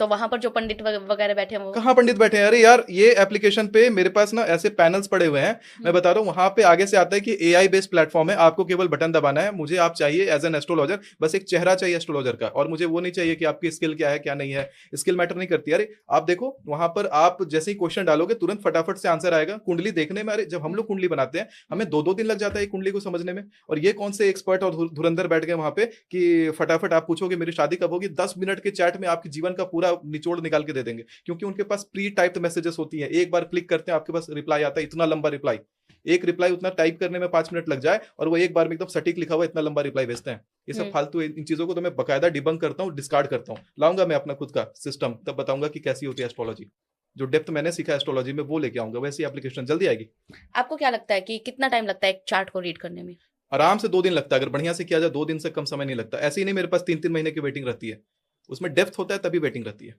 तो वहां पर जो पंडित वगैरह बैठे हैं वो कहाँ पंडित बैठे हैं? अरे यार, ये एप्लीकेशन पे मेरे पास ना ऐसे पैनल्स पड़े हुए हैं, मैं बता रहा हूँ। वहां पे आगे से आता है कि एआई बेस्ड प्लेटफॉर्म है, आपको केवल बटन दबाना है। मुझे आप चाहिए एज एन एस्ट्रोलॉजर, बस एक चेहरा चाहिए एस्ट्रोलॉजर का, और मुझे वो नहीं चाहिए कि आपकी स्किल क्या है क्या नहीं है। स्किल मैटर नहीं करती। अरे आप देखो, वहां पर आप जैसे ही क्वेश्चन डालोगे तुरंत फटाफट से आंसर आएगा। कुंडली देखने में, अरे जब हम लोग कुंडली बनाते हैं हमें 2-2 दिन लग जाता है कुंडली को समझने में, और ये कौन से एक्सपर्ट और धुरंधर बैठ गए वहां पे कि फटाफट आप पूछोगे मेरी शादी कब होगी, 10 मिनट के चैट में आपके जीवन का पूरा निचोड़ निकाल दे देंगे। क्योंकि उनके पास प्री टाइप्ड मैसेजेस होती है, एक बार क्लिक करते हैं आपके पास रिप्लाई आता है, इतना लंबा रिप्लाई। एक रिप्लाई उतना टाइप करने में 5 मिनट लग जाए, और वो एक बार में एकदम सटीक लिखा हुआ इतना लंबा रिप्लाई भेजते हैं। ये सब फालतू। इन चीजों को तो मैं बकायदा डिबंक करता हूँ, डिस्कार्ड करता हूँ। लाऊंगा मैं अपना खुद का सिस्टम, तब बताऊंगा कि कैसी होती है एस्ट्रोलॉजी। जो डेप्थ मैंने सीखा एस्ट्रोलॉजी में वो लेके आऊंगा। वैसी एप्लीकेशन जल्दी आएगी। आपको क्या लगता है कि कितना टाइम लगता है एक चार्ट को रीड करने में? आराम से 2 दिन लगता है, अगर बढ़िया से किया जाए 2 दिन से कम समय नहीं लगता। ऐसे ही नहीं मेरे पास 3-3 महीने की वेटिंग रहती है, उसमें डेप्थ होता है तभी वेटिंग रहती है।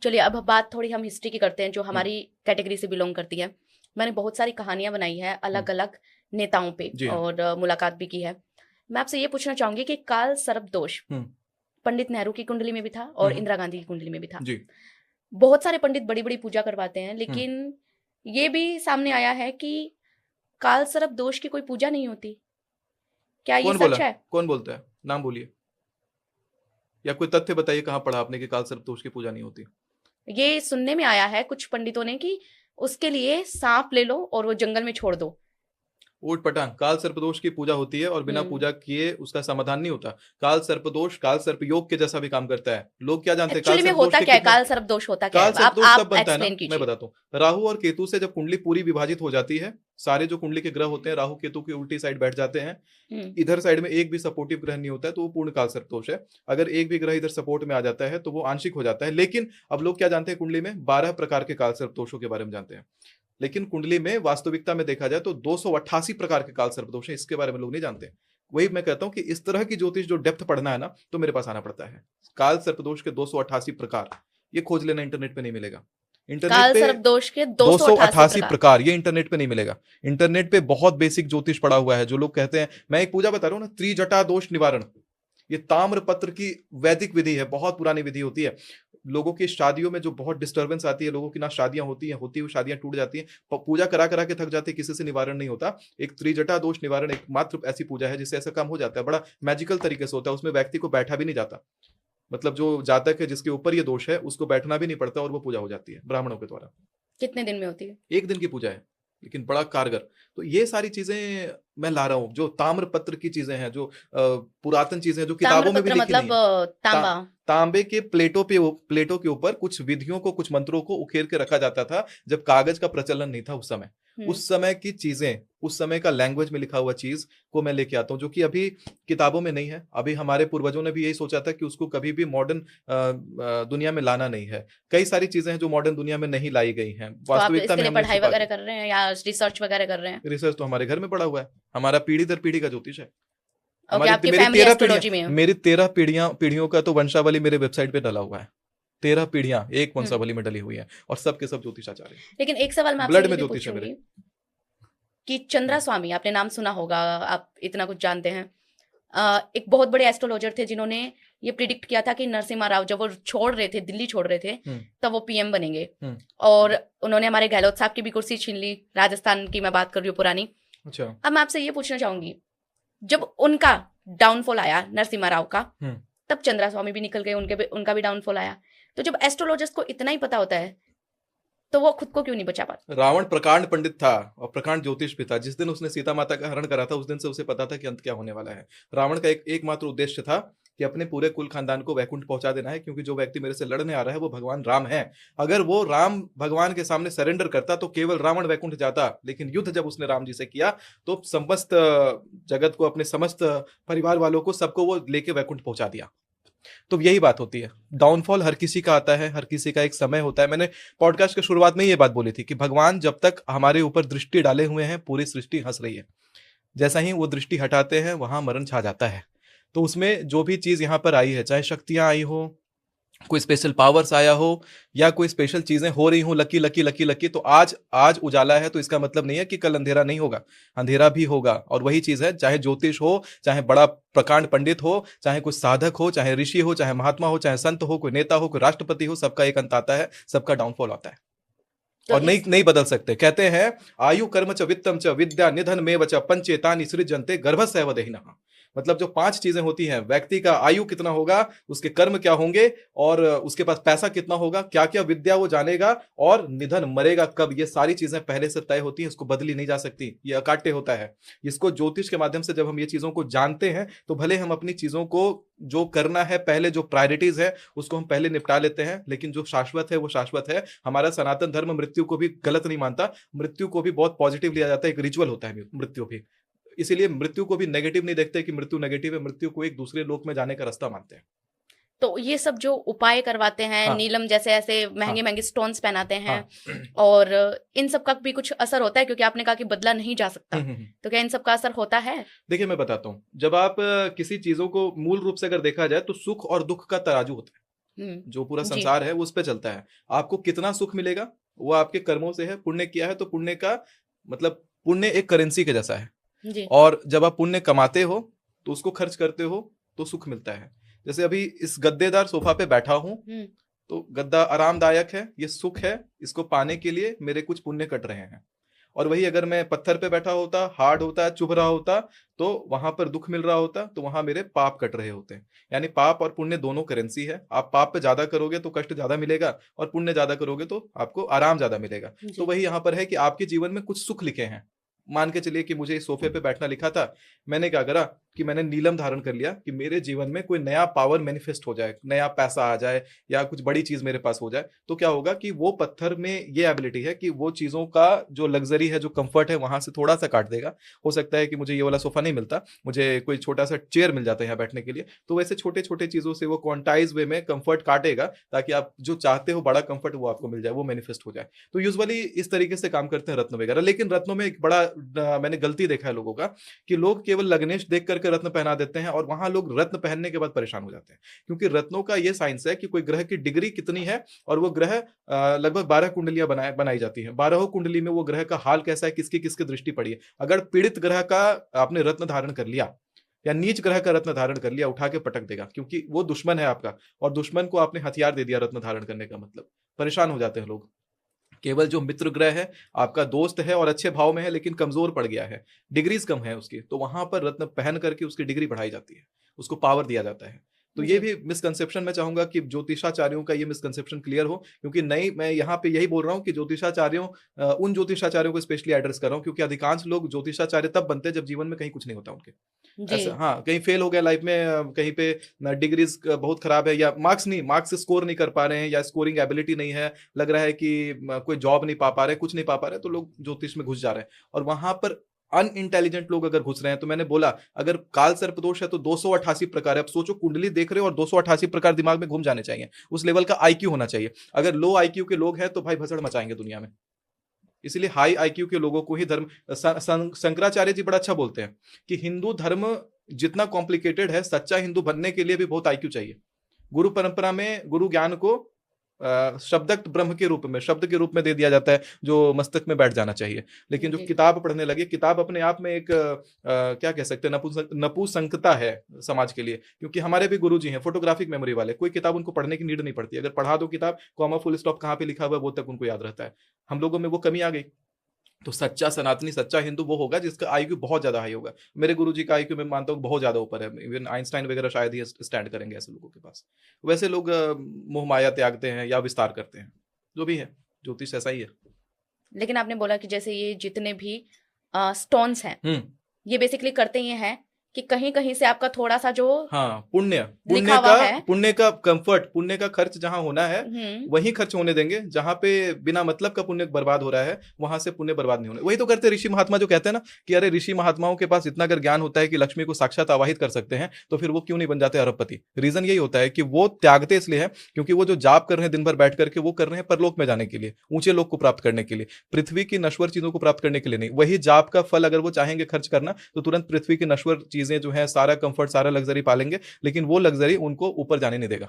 चलिए अब बात थोड़ी हम हिस्ट्री की करते हैं, जो हमारी कैटेगरी से बिलोंग करती है। मैंने बहुत सारी कहानियां बनाई है अलग अलग नेताओं पे, और मुलाकात भी की है। मैं आपसे ये पूछना चाहूंगी कि काल सर्प दोष पंडित नेहरू की कुंडली में भी था और इंदिरा गांधी की कुंडली में भी था। जी। बहुत सारे पंडित बड़ी बड़ी पूजा करवाते हैं, लेकिन ये भी सामने आया है कि काल सर्प दोष की कोई पूजा नहीं होती। क्या ये सच है? कौन बोलता है? नाम बोलिए, या कोई तथ्य बताइए कहाँ पढ़ा आपने कि काल सर्प दोष की पूजा नहीं होती। ये सुनने में आया है कुछ पंडितों ने कि उसके लिए सांप ले लो और वो जंगल में छोड़ दो। ऊट पटांग काल सर्पदोष की पूजा होती है और बिना पूजा किए उसका समाधान नहीं होता। काल सर्पदोष काल सर्प योग के जैसा भी काम करता है। लोग क्या जानते हैं एक्चुअली में होता क्या है, काल सर्प दोष होता क्या काल है, सर्पदोष तब बनता है ना, एक्सप्लेन मैं कीजिए। बताता हूँ। राहु और केतु से जब कुंडली पूरी विभाजित हो जाती है, सारे जो कुंडली के ग्रह होते हैं राहु केतु की उल्टी साइड बैठ जाते हैं, इधर साइड में एक भी सपोर्टिव ग्रह नहीं होता है, तो वो पूर्ण काल सर्प दोष है। अगर एक भी ग्रह इधर सपोर्ट में आ जाता है तो वो आंशिक हो जाता है। लेकिन अब लोग क्या जानते हैं, कुंडली में 12 प्रकार के काल सर्प दोषों के बारे में जानते हैं, लेकिन कुंडली में वास्तविकता में देखा जाए तो 288 प्रकार के काल सर्प दोष हैं, इसके बारे में लोग नहीं जानते। वही मैं कहता हूं कि इस तरह की ज्योतिष जो डेप्थ पढ़ना है ना, तो मेरे पास आना पड़ता है। काल सर्प दोष के 288 प्रकार, ये खोज लेना, इंटरनेट पे नहीं मिलेगा। काल सर्प दोष के 288 प्रकार, ये इंटरनेट पे नहीं मिलेगा। इंटरनेट पे बहुत बेसिक ज्योतिष पड़ा हुआ है। जो लोग कहते हैं, मैं एक पूजा बता रहा हूँ ना, त्रिजटा दोष निवारण, ये ताम्रपत्र की वैदिक विधि है, बहुत पुरानी विधि होती है। लोगों की शादियों में जो बहुत डिस्टर्बेंस आती है, लोगों की ना शादियां होती हुई शादियां टूट जाती हैं, पूजा करा करा के थक जाते हैं, किसी से निवारण नहीं होता। एक त्रिजटा दोष निवारण एकमात्र ऐसी पूजा है जिससे ऐसा काम हो जाता है। बड़ा मैजिकल तरीके से होता है, उसमें व्यक्ति को बैठा भी नहीं जाता, मतलब जो जातक है जिसके ऊपर ये दोष है उसको बैठना भी नहीं पड़ता और वो पूजा हो जाती है ब्राह्मणों के द्वारा। कितने दिन में होती है? एक दिन की पूजा है, लेकिन बड़ा कारगर। तो ये सारी चीजें मैं ला रहा हूँ, जो ताम्रपत्र की चीजें हैं, जो पुरातन चीजें हैं, जो किताबों में भी लिखी मतलब नहीं है। तांबा, तांबे के प्लेटों के ऊपर कुछ विधियों को, कुछ मंत्रों को उखेर के रखा जाता था, जब कागज का प्रचलन नहीं था उस समय। उस समय की चीजें, उस समय का लैंग्वेज में लिखा हुआ चीज को मैं लेके आता हूँ, जो कि अभी किताबों में नहीं है। अभी हमारे पूर्वजों ने भी यही सोचा था कि उसको कभी भी मॉडर्न दुनिया में लाना नहीं है। कई सारी चीजें हैं जो मॉडर्न दुनिया में नहीं लाई गई हैं, वास्तविकता में। हमने पढ़ाई वगैरह कर रहे हैं या रिसर्च वगैरह कर रहे हैं? रिसर्च तो हमारे घर में पड़ा हुआ है, हमारा पीढ़ी दर पीढ़ी का ज्योतिष है। मेरी 13 पीढ़ियों का तो वंशावली मेरे वेबसाइट पे डला हुआ है। 13 पीढ़ियां एक वंशावली में डली हुई है और सबके सब ज्योतिषाचार्य हैं। लेकिन एक सवाल मैं आपसे पूछूंगी कि चंद्रा स्वामी, आपने नाम सुना होगा, आप इतना कुछ जानते हैं। एक बहुत बड़े एस्ट्रोलॉजर थे जिन्होंने ये प्रिडिक्ट किया था कि नरसिम्हा राव जब वो छोड़ रहे थे, दिल्ली छोड़ रहे थे, तब वो पीएम बनेंगे। और उन्होंने हमारे गहलोत साहब की भी कुर्सी छीन ली, राजस्थान की मैं बात कर रही हूँ, पुरानी। अच्छा। अब मैं आपसे ये पूछना चाहूंगी, जब उनका डाउनफॉल आया नरसिम्हा राव का, तब चंद्रा स्वामी भी निकल गए, उनका भी डाउनफॉल आया। तो जब एस्ट्रोलॉजर्स को इतना ही पता होता है तो वो खुद को क्यों नहीं बचा पाता? रावण प्रकांड पंडित था और प्रकांड ज्योतिष भी था। जिस दिन उसने सीता माता का हरण करा था, उस दिन से उसे पता था कि अंत क्या होने वाला है। रावण का एकमात्र उद्देश्य था कि अपने पूरे कुल खानदान को वैकुंठ पहुंचा देना है, क्योंकि जो व्यक्ति मेरे से लड़ने आ रहा है वो भगवान राम है। अगर वो राम भगवान के सामने सरेंडर करता तो केवल रावण वैकुंठ जाता, लेकिन युद्ध जब उसने राम जी से किया तो समस्त जगत को, अपने समस्त परिवार वालों को, सबको वो लेके वैकुंठ पहुंचा दिया। तो यही बात होती है, डाउनफॉल हर किसी का आता है, हर किसी का एक समय होता है। मैंने पॉडकास्ट के शुरुआत में ये बात बोली थी कि भगवान जब तक हमारे ऊपर दृष्टि डाले हुए हैं, पूरी सृष्टि हंस रही है। जैसा ही वो दृष्टि हटाते हैं, वहां मरण छा जाता है। तो उसमें जो भी चीज यहाँ पर आई है, चाहे शक्तियां आई हो, कोई स्पेशल पावर्स आया हो, या कोई स्पेशल चीजें हो रही हो, लकी लकी लकी लकी, तो आज उजाला है तो इसका मतलब नहीं है कि कल अंधेरा नहीं होगा, अंधेरा भी होगा। और वही चीज है, चाहे ज्योतिष हो, चाहे बड़ा प्रकांड पंडित हो, चाहे कोई साधक हो, चाहे ऋषि हो, चाहे महात्मा हो, चाहे संत हो, कोई नेता हो, कोई राष्ट्रपति हो, सबका एक अंत आता है, सबका डाउनफॉल आता है। तो और नहीं बदल सकते। कहते हैं आयु कर्म च वित्तम च विद्या निधन में च पंचेतानि सृजन्ते गर्भस्यैव देहिनः। मतलब जो 5 चीजें होती हैं, व्यक्ति का आयु कितना होगा, उसके कर्म क्या होंगे, और उसके पास पैसा कितना होगा, क्या क्या विद्या वो जानेगा, और निधन मरेगा कब, ये सारी चीजें पहले से तय होती हैं, इसको बदली नहीं जा सकती, ये अकाट्य होता है। इसको ज्योतिष के माध्यम से जब हम ये चीजों को जानते हैं, तो भले हम अपनी चीजों को जो करना है पहले, जो प्रायोरिटीज है उसको हम पहले निपटा लेते हैं, लेकिन जो शाश्वत है वो शाश्वत है। हमारा सनातन धर्म मृत्यु को भी गलत नहीं मानता, मृत्यु को भी बहुत पॉजिटिव लिया जाता है, एक रिचुअल होता है मृत्यु भी। इसीलिए मृत्यु को भी नेगेटिव नहीं देखते कि मृत्यु नेगेटिव है, मृत्यु को एक दूसरे लोक में जाने का रास्ता मानते हैं। तो ये सब जो उपाय करवाते हैं, हाँ। नीलम जैसे ऐसे महंगे महंगे स्टोन्स पहनाते हैं, और इन सब का भी कुछ असर होता है? क्योंकि आपने कहा कि बदला नहीं जा सकता, तो क्या इन सब का असर होता है? देखिए मैं बताता हूँ, जब आप किसी चीजों को मूल रूप से अगर देखा जाए तो सुख और दुख का तराजू होता है। जो पूरा संसार है वो उस पर चलता है। आपको कितना सुख मिलेगा वो आपके कर्मों से है। पुण्य किया है तो पुण्य का मतलब, पुण्य एक करेंसी के जैसा है जी। और जब आप पुण्य कमाते हो तो उसको खर्च करते हो तो सुख मिलता है। जैसे अभी इस गद्देदार सोफा पे बैठा हूं, तो गद्दा आरामदायक है, ये सुख है, इसको पाने के लिए मेरे कुछ पुण्य कट रहे हैं। और वही अगर मैं पत्थर पे बैठा होता, हार्ड होता, चुभ रहा होता, तो वहां पर दुख मिल रहा होता, तो वहां मेरे पाप कट रहे होते हैं। यानी पाप और पुण्य दोनों करेंसी है। आप पाप पे ज्यादा करोगे तो कष्ट ज्यादा मिलेगा, और पुण्य ज्यादा करोगे तो आपको आराम ज्यादा मिलेगा। तो वही यहाँ पर है कि आपके जीवन में कुछ सुख लिखे हैं, मान के चलिए कि मुझे इस सोफे पे बैठना लिखा था, मैंने क्या करा कि मैंने नीलम धारण कर लिया कि मेरे जीवन में कोई नया पावर मैनिफेस्ट हो जाए, नया पैसा आ जाए या कुछ बड़ी चीज मेरे पास हो जाए। तो क्या होगा कि वो पत्थर में ये एबिलिटी है कि वो चीजों का जो लग्जरी है, जो कंफर्ट है, वहां से थोड़ा सा काट देगा। हो सकता है कि मुझे ये वाला सोफा नहीं मिलता, मुझे कोई छोटा सा चेयर मिल जाता है यहाँ बैठने के लिए। तो वैसे छोटे छोटे चीजों से वो क्वांटाइज वे में कंफर्ट काटेगा ताकि आप जो चाहते हो बड़ा कंफर्ट वो आपको मिल जाए, वो मैनिफेस्ट हो जाए। तो यूजुअली इस तरीके से काम करते हैं रत्न वगैरह। लेकिन रत्नों में एक बड़ा मैंने गलती देखा है लोगों का कि लोग केवल लग्नेश देख करके रत्न पहना देते हैं और वहां लोग रत्न पहनने के बाद परेशान हो जाते हैं। क्योंकि रत्नों का ये साइंस है कि कोई ग्रह की डिग्री कितनी है और वो ग्रह लगभग 12 कुंडलियां बनाई जाती हैं। 12 कुंडली में वो ग्रह का हाल कैसा है, किसकी किसकी दृष्टि पड़ी है। अगर पीड़ित ग्रह का आपने रत्न धारण कर लिया या नीच ग्रह का रत्न धारण कर लिया, उठा के पटक देगा, क्योंकि वो दुश्मन है आपका और दुश्मन को आपने हथियार दे दिया रत्न धारण करने का मतलब। परेशान हो जाते हैं लोग। केवल जो मित्र ग्रह है, आपका दोस्त है और अच्छे भाव में है लेकिन कमजोर पड़ गया है, डिग्रीज कम है उसकी, तो वहां पर रत्न पहन करके उसकी डिग्री बढ़ाई जाती है, उसको पावर दिया जाता है। तो ये भी मिसकंसेप्शन, मैं चाहूंगा कि ज्योतिषाचार्यों का ये मिसकंसेप्शन क्लियर हो। क्योंकि नहीं, मैं यहाँ पे यही बोल रहा हूँ कि ज्योतिषाचार्यों, उन ज्योतिषाचार्यों को स्पेशली एड्रेस कर रहा हूँ क्योंकि अधिकांश लोग ज्योतिषाचार्य तब बनते हैं जब जीवन में कहीं कुछ नहीं होता उनके। ऐसा, हाँ, कहीं फेल हो गया लाइफ में, कहीं पे डिग्रीज बहुत खराब है या मार्क्स स्कोर नहीं कर पा रहे हैं या स्कोरिंग एबिलिटी नहीं है, लग रहा है कि कोई जॉब नहीं पा रहे, कुछ नहीं पा रहे, तो लोग ज्योतिष में घुस जा रहे हैं। और वहां पर अनइंटेलिजेंट लोग अगर घुस रहे हैं, तो मैंने बोला अगर काल सर्प दोष है तो 288 प्रकार है। अब सोचो, कुंडली देख रहे हो और 288 प्रकार दिमाग में घूम जाने चाहिए, उस लेवल का आईक्यू होना चाहिए। अगर लो आईक्यू के लोग हैं तो भाई भसड़ मचाएंगे दुनिया में। इसलिए हाई आईक्यू के लोगों को ही धर्म, शंकराचार्य जी बड़ा अच्छा बोलते हैं कि हिंदू धर्म जितना कॉम्प्लिकेटेड है, सच्चा हिंदू बनने के लिए भी बहुत आईक्यू चाहिए। गुरु परंपरा में गुरु ज्ञान को शब्दक ब्रह्म के रूप में, शब्द के रूप में दे दिया जाता है जो मस्तक में बैठ जाना चाहिए। लेकिन जो किताब पढ़ने लगे, किताब अपने आप में एक क्या कह सकते हैं, नपुंसकता है समाज के लिए। क्योंकि हमारे भी गुरुजी हैं फोटोग्राफिक मेमोरी वाले, कोई किताब उनको पढ़ने की नीड नहीं पड़ती। अगर पढ़ा दो किताब, कॉमा फुल स्टॉप कहाँ पे लिखा हुआ है वो तक उनको याद रहता है। हम लोगों में वो कमी आ गई। तो सच्चा सनातनी, सच्चा हिंदू वो होगा जिसका आईक्यू बहुत ज्यादा हाई होगा। मेरे गुरुजी का आईक्यू मैं मानता हूँ बहुत ज्यादा ऊपर है, इवन आइंस्टाइन वगैरह शायद ही स्टैंड करेंगे ऐसे लोगों के पास। वैसे लोग मोह माया त्यागते हैं या विस्तार करते हैं, जो भी है, ज्योतिष ऐसा ही है। लेकिन आपने बोला कि जैसे ये जितने भी स्टोन्स हैं, ये बेसिकली करते ये हैं कि कहीं कहीं से आपका थोड़ा सा जो, हाँ, पुण्य का कंफर्ट, पुण्य का खर्च जहां होना है वही खर्च होने देंगे। जहां पे बिना मतलब का पुण्य बर्बाद हो रहा है, वहां से पुण्य बर्बाद नहीं होने। वही तो करते ऋषि महात्मा, जो कहते हैं ना कि अरे ऋषि महात्माओं के पास इतना अगर ज्ञान होता है कि लक्ष्मी को साक्षात आवाहित कर सकते हैं, तो फिर वो क्यों नहीं बन जाते अरबपति। रीजन यही होता है कि वो त्यागते इसलिए है क्योंकि वो जो जाप कर रहे हैं दिन भर बैठ करके, वो कर रहे हैं परलोक में जाने के लिए, ऊंचे लोक को प्राप्त करने के लिए, पृथ्वी की नश्वर चीजों को प्राप्त करने के लिए नहीं। वही जाप का फल अगर वो चाहेंगे खर्च करना, तो तुरंत पृथ्वी की नश्वर चीजें जो है, सारा कंफर्ट, सारा लग्जरी पालेंगे, लेकिन वो लग्जरी उनको ऊपर जाने नहीं देगा।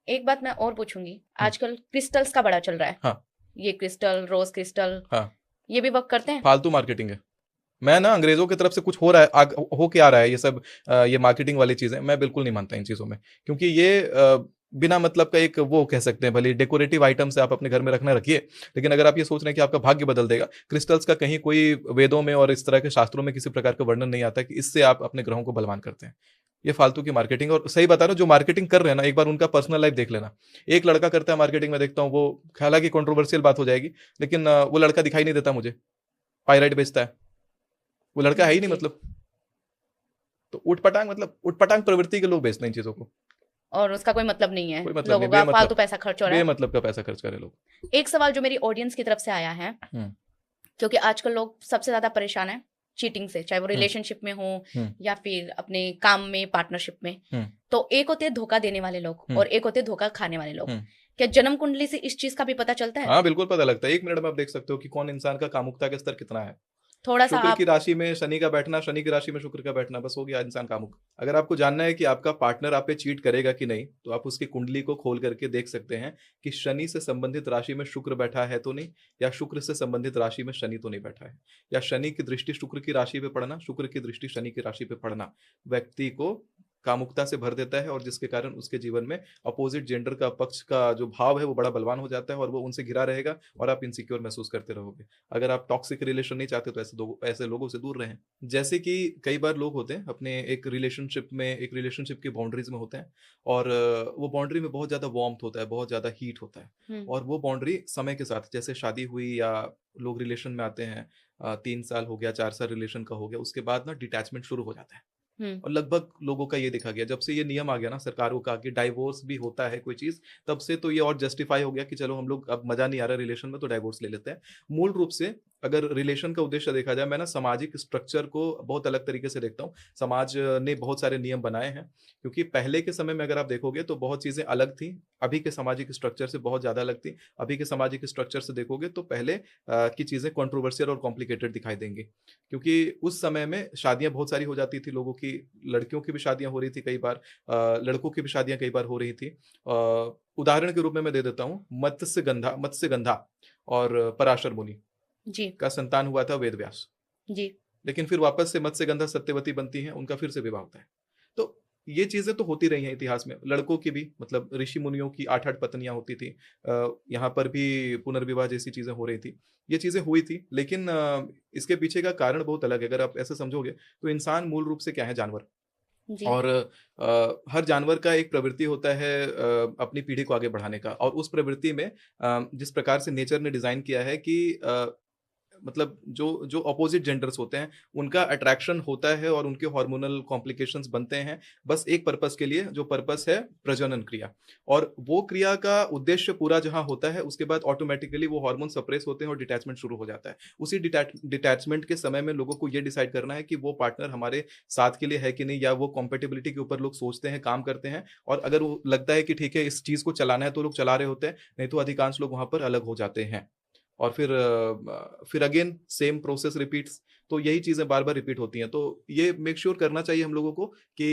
एक बात मैं और पूछूंगी, आजकल क्रिस्टल्स का बड़ा चल रहा है। हाँ, ये क्रिस्टल, रोज क्रिस्टल, हाँ, ये भी वर्क करते हैं? फालतू मार्केटिंग है। मैं ना, अंग्रेजों की तरफ से कुछ हो रहा है, हो के आ रहा है ये सब, ये मार्केटिंग वाली चीजें मैं बिल्कुल नहीं मानता इन चीजों में। क्योंकि ये बिना मतलब का एक, वो कह सकते हैं भले डेकोरेटिव आइटम से आप अपने घर में रखना रखिए, लेकिन अगर आप ये सोच रहे हैं कि आपका भाग्य बदल देगा, क्रिस्टल्स का कहीं कोई वेदों में और इस तरह के शास्त्रों में किसी प्रकार का वर्णन नहीं आता कि इससे आप अपने ग्रहों को बलवान करते हैं। ये फालतू की मार्केटिंग। और सही बता रहा हूं, जो मार्केटिंग कर रहे हैं ना, एक बार उनका पर्सनल लाइफ देख लेना। एक लड़का करता है मार्केटिंग में, देखता हूं वो, हालांकि कंट्रोवर्शियल बात हो जाएगी, लेकिन वो लड़का दिखाई नहीं देता मुझे, पायराइट बेचता है, वो लड़का है ही नहीं मतलब। तो उटपटांग प्रवृत्ति के लोग बेचते हैं इन चीजों को, और उसका कोई मतलब नहीं है, कोई मतलब लोगों का फालतू पैसा खर्च हो रहा है, बेमतलब का पैसा खर्च करे लोग। एक सवाल जो मेरी ऑडियंस की तरफ से आया है, क्योंकि आजकल लोग सबसे ज्यादा परेशान है चीटिंग से, चाहे वो रिलेशनशिप में हो या फिर अपने काम में, पार्टनरशिप में। तो एक होते हैं धोखा देने वाले लोग और एक होते हैं धोखा खाने वाले लोग। क्या जन्म कुंडली से इस चीज का भी पता चलता है? हाँ, बिल्कुल पता लगता है। 1 मिनट में आप देख सकते हो कि कौन इंसान का कामुकता का स्तर कितना है। थोड़ा सा शुक्र की राशि में शनि का बैठना, शनि की राशि में शुक्र का बैठना, बस हो गया इंसान कामुक। अगर आपको जानना है कि आपका पार्टनर आप पे चीट करेगा कि नहीं, तो आप उसकी कुंडली को खोल करके देख सकते हैं कि शनि से संबंधित राशि में शुक्र बैठा है तो नहीं, या शुक्र से संबंधित राशि में शनि तो नहीं बैठा है, या शनि की दृष्टि शुक्र की राशि पे पड़ना, शुक्र की दृष्टि शनि की राशि पे पड़ना व्यक्ति को कामुकता से भर देता है और जिसके कारण उसके जीवन में अपोजिट जेंडर का पक्ष का जो भाव है वो बड़ा बलवान हो जाता है और वो उनसे घिरा रहेगा और आप इनसिक्योर महसूस करते रहोगे। अगर आप टॉक्सिक रिलेशन नहीं चाहते तो ऐसे लोगों से दूर रहें। जैसे कि कई बार लोग होते हैं अपने एक रिलेशनशिप की बाउंड्रीज में होते हैं और वो बाउंड्री में बहुत ज़्यादा वार्मथ होता है, बहुत ज़्यादा हीट होता है और वो बाउंड्री समय के साथ जैसे शादी हुई या लोग रिलेशन में आते हैं, 3 साल हो गया, 4 साल रिलेशन का हो गया, उसके बाद ना डिटैचमेंट शुरू हो जाता है। और लगभग लोगों का ये देखा गया जब से ये नियम आ गया ना सरकारों का कि डाइवोर्स भी होता है कोई चीज, तब से तो ये और जस्टिफाई हो गया कि चलो हम लोग अब मजा नहीं आ रहा रिलेशन में तो डाइवोर्स ले लेते हैं। मूल रूप से अगर रिलेशन का उद्देश्य देखा जाए, मैं ना सामाजिक स्ट्रक्चर को बहुत अलग तरीके से देखता हूँ। समाज ने बहुत सारे नियम बनाए हैं क्योंकि पहले के समय में अगर आप देखोगे तो बहुत चीजें अलग थी, अभी के सामाजिक स्ट्रक्चर से बहुत ज्यादा अलग थी। अभी के सामाजिक स्ट्रक्चर से देखोगे तो पहले की चीजें कॉन्ट्रोवर्शियल और कॉम्प्लिकेटेड दिखाई देंगी क्योंकि उस समय में शादियां बहुत सारी हो जाती थी लोगों की, लड़कियों की भी शादियां हो रही थी कई बार, लड़कों की भी शादियां कई बार हो रही थी। उदाहरण के रूप में मैं दे देता हूँ, मत्स्यगंधा और पराशर मुनि जी का संतान हुआ था वेद व्यास, जी लेकिन फिर वापस से मत्स्यगंधा सत्यवती बनती है, उनका फिर से विवाह होता है। तो ये चीजें तो होती रही हैं इतिहास में, लड़कों की भी, मतलब ऋषि मुनियों की 8-8 पत्नियां होती थी, यहाँ पर भी पुनर्विवाह जैसी चीजें हो रही थी, ये चीजें हुई थी। लेकिन इसके पीछे का कारण बहुत अलग है। अगर आप ऐसे समझोगे तो इंसान मूल रूप से क्या है, जानवर। जी और हर जानवर का एक प्रवृत्ति होता है अपनी पीढ़ी को आगे बढ़ाने का, और उस प्रवृत्ति में जिस प्रकार से नेचर ने डिजाइन किया है कि मतलब जो जो अपोजिट जेंडर्स होते हैं उनका अट्रैक्शन होता है और उनके हार्मोनल कॉम्प्लिकेशंस बनते हैं बस एक पर्पस के लिए, जो पर्पस है प्रजनन क्रिया। और वो क्रिया का उद्देश्य पूरा जहां होता है उसके बाद ऑटोमेटिकली वो हार्मोन सप्रेस होते हैं और डिटैचमेंट शुरू हो जाता है। उसी डिटैचमेंट के समय में लोगों को ये डिसाइड करना है कि वो पार्टनर हमारे साथ के लिए है कि नहीं, या वो कॉम्पेटिबिलिटी के ऊपर लोग सोचते हैं, काम करते हैं, और अगर वो लगता है कि ठीक है इस चीज को चलाना है तो लोग चला रहे होते हैं, नहीं तो अधिकांश लोग वहां पर अलग हो जाते हैं। और फिर अगेन सेम प्रोसेस रिपीट्स। तो यही चीजें बार बार रिपीट होती हैं। तो ये मेक श्योर करना चाहिए हम लोगों को कि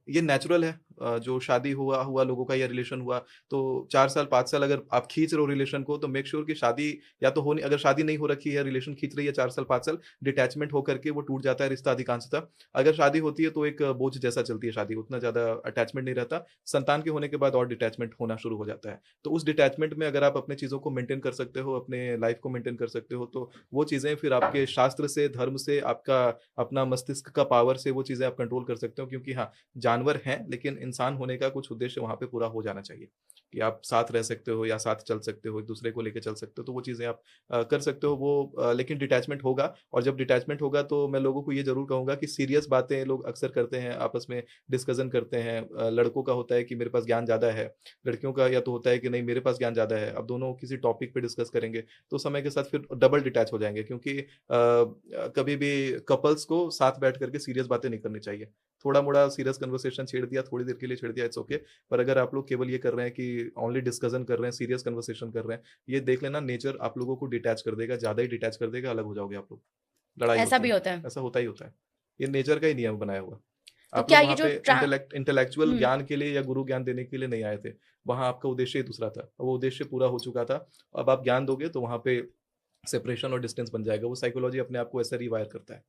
ये नेचुरल है। जो शादी हुआ लोगों का या रिलेशन हुआ तो 4 साल 5 साल अगर आप खींच रहे हो रिलेशन को, तो मेक श्योर कि शादी या तो होनी, अगर शादी नहीं हो रखी है, रिलेशन खींच रही है 4 साल 5 साल, डिटैचमेंट होकर के वो टूट जाता है रिश्ता अधिकांशतः। अगर शादी होती है तो एक बोझ जैसा चलती है शादी, उतना ज्यादा अटैचमेंट नहीं रहता। संतान के होने के बाद और डिटैचमेंट होना शुरू हो जाता है। तो उस डिटैचमेंट में अगर आप अपने चीजों को मेंटेन कर सकते हो, अपने लाइफ को मेंटेन कर सकते हो, तो वो चीजें फिर आपके शास्त्र से, धर्म से, आपका अपना मस्तिष्क का पावर से वो चीजें आप कंट्रोल कर सकते हो। क्योंकि हाँ, जानवर हैं लेकिन इंसान होने का कुछ उद्देश्य वहां पे पूरा हो जाना चाहिए कि आप साथ रह सकते हो या साथ चल सकते हो, एक दूसरे को लेकर चल सकते हो, तो वो चीजें आप कर सकते हो। वो लेकिन डिटैचमेंट होगा, और जब डिटैचमेंट होगा तो मैं लोगों को ये जरूर कहूंगा कि सीरियस बातें लोग अक्सर करते हैं, आपस में डिस्कशन करते हैं। लड़कों का होता है कि मेरे पास ज्ञान ज्यादा है, लड़कियों का या तो होता है कि नहीं मेरे पास ज्ञान ज्यादा है। अब दोनों किसी टॉपिक पे डिस्कस करेंगे तो समय के साथ फिर डबल डिटैच हो जाएंगे, क्योंकि कभी भी कपल्स को साथ बैठ करके सीरियस बातें नहीं करनी चाहिए। थोड़ा मोड़ा सीरियस कन्वर्सेशन छेड़ दिया, थोड़ी देर के लिए छेड़ दिया, इट्स ओके। पर अगर आप लोग केवल ये कर रहे हैं कि ओनली डिस्कशन कर रहे हैं, सीरियस कन्वर्सेशन कर रहे हैं, ये देख लेना नेचर आप लोगों को डिटैच कर देगा, ज्यादा ही डिटैच कर देगा, अलग हो जाओगे आप लोग। लड़ाई ऐसा होती भी है, होता है। ऐसा होता ही होता है। ये नेचर का ही नियम बनाया हुआ। तो आप क्या लोग ये वहाँ जो पे इंटेलेक्चुअल हम्म ज्ञान के लिए या गुरु ज्ञान देने के लिए नहीं आए थे। वहां आपका उद्देश्य ही दूसरा था, वो उद्देश्य पूरा हो चुका था। अब आप ज्ञान दोगे तो वहां पे सेपरेशन और डिस्टेंस बन जाएगा। वो साइकोलॉजी अपने आप को ऐसे रिवायर करता है।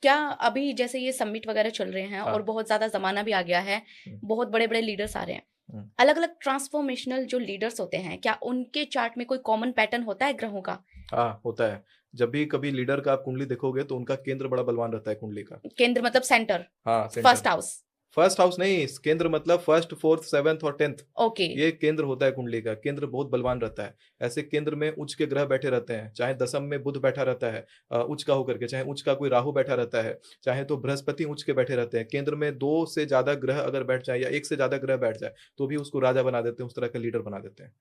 क्या अभी जैसे ये समिट वगैरह चल रहे हैं और हाँ। बहुत ज्यादा जमाना भी आ गया है, हम्म, बहुत बड़े बड़े लीडर्स आ रहे हैं, हम्म। अलग अलग ट्रांसफॉर्मेशनल जो लीडर्स होते हैं, क्या उनके चार्ट में कोई कॉमन पैटर्न होता है ग्रहों का? हाँ, होता है। जब भी कभी लीडर का आप कुंडली देखोगे तो उनका केंद्र बड़ा बलवान रहता है कुंडली का। केंद्र मतलब सेंटर, हाँ, first centre. House. First house नहीं, केंद्र मतलब फर्स्ट, फोर्थ, सेवेंथ और 10th। ओके। ये केंद्र होता है कुंडली का। केंद्र बहुत बलवान रहता है। ऐसे केंद्र में उच्च के ग्रह बैठे रहते हैं, चाहे दशम में बुध बैठा रहता है उच्च का होकर के, चाहे उच्च का कोई राहु बैठा रहता है, चाहे तो बृहस्पति उच्च के बैठे रहते हैं। केंद्र में 2 से ज्यादा ग्रह अगर बैठ जाए या 1 से ज्यादा ग्रह बैठ जाए तो भी उसको राजा बना देते हैं, उस तरह का लीडर बना देते हैं,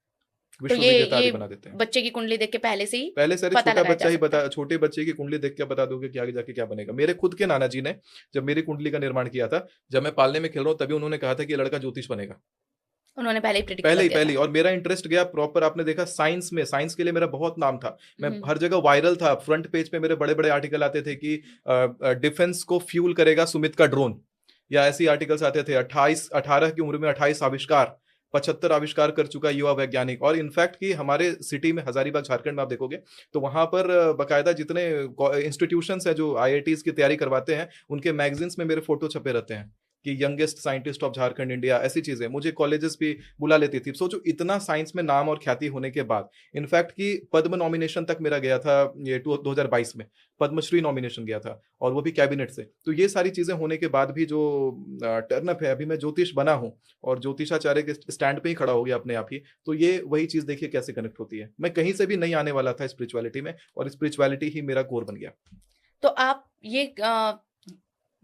तो विश्व ये विजेता आदि ये बना देते हैं। बच्चे की कुंडली देख के पहले से ही पहले से, अरे पता छोटा लगाया बच्चा जा ही सकता बता, है। छोटे बच्चे की कुंडली देख के बता दोगे कि आगे जाके क्या बनेगा। मेरे खुद के नाना जी ने जब मेरी कुंडली का निर्माण किया था, जब मैं पालने में खेल रहा हूँ, तभी उन्होंने कहा था कि ये लड़का ज्योतिष बनेगा। उन्होंने पहले ही प्रेडिक्ट पहले कर ही दिया पहले ही। था। और मेरा इंटरेस्ट गया प्रॉपर, आपने देखा साइंस में, साइंस के लिए मेरा बहुत नाम था। मैं हम्म, हर जगह वायरल था, फ्रंट पेज पे मेरे बड़े बड़े आर्टिकल आते थे कि डिफेंस को फ्यूल करेगा सुमित का ड्रोन, या ऐसी आर्टिकल्स आते थे। 18 की उम्र में 28 आविष्कार, 75 आविष्कार कर चुका युवा वैज्ञानिक। और इनफैक्ट कि हमारे सिटी में हजारीबाग झारखंड में आप देखोगे तो वहां पर बकायदा जितने इंस्टीट्यूशंस है जो आईआईटीज की तैयारी करवाते हैं, उनके मैगजीन्स में मेरे फोटो छपे रहते हैं कि youngest scientist of Jharkhand India, ऐसी चीजें। मुझे कॉलेजेस भी बुला लेती थी। सोचो इतना साइंस में नाम और ख्याति होने के बाद, इनफैक्ट कि पद्म नॉमिनेशन तक मेरा गया था ये 2022 में, पद्मश्री नॉमिनेशन गया था, और वो भी कैबिनेट से। तो ये सारी चीजें होने के बाद भी जो टर्नअप है, अभी मैं ज्योतिष बना हूं और ज्योतिषाचार्य के स्टैंड पे ही खड़ा हो गया अपने आप ही, तो ये वही चीज देखिए कैसे कनेक्ट होती है। मैं कहीं से भी नहीं आने वाला था स्पिरिचुअलिटी में, और स्पिरिचुअलिटी ही मेरा कोर बन गया। तो आप ये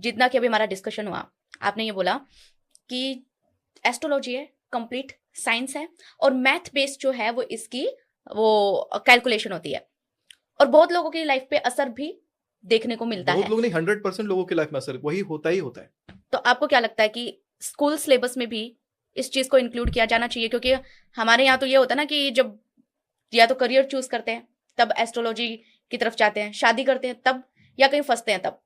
जितना कि अभी हमारा डिस्कशन हुआ, आपने ये बोला कि एस्ट्रोलॉजी है, कंप्लीट साइंस है, और मैथ बेस्ड जो है वो इसकी वो कैलकुलेशन होती है, और बहुत लोगों की लाइफ पे असर भी देखने को मिलता है। बहुत लोग नहीं, 100% लोगों की लाइफ में असर वही होता ही होता है। तो आपको क्या लगता है कि स्कूल सिलेबस में भी इस चीज को इंक्लूड किया जाना चाहिए? क्योंकि हमारे यहाँ तो ये होता है ना कि जब या तो करियर चूज करते हैं तब एस्ट्रोलॉजी की तरफ जाते हैं, शादी करते हैं तब, या कहीं फंसते हैं तब।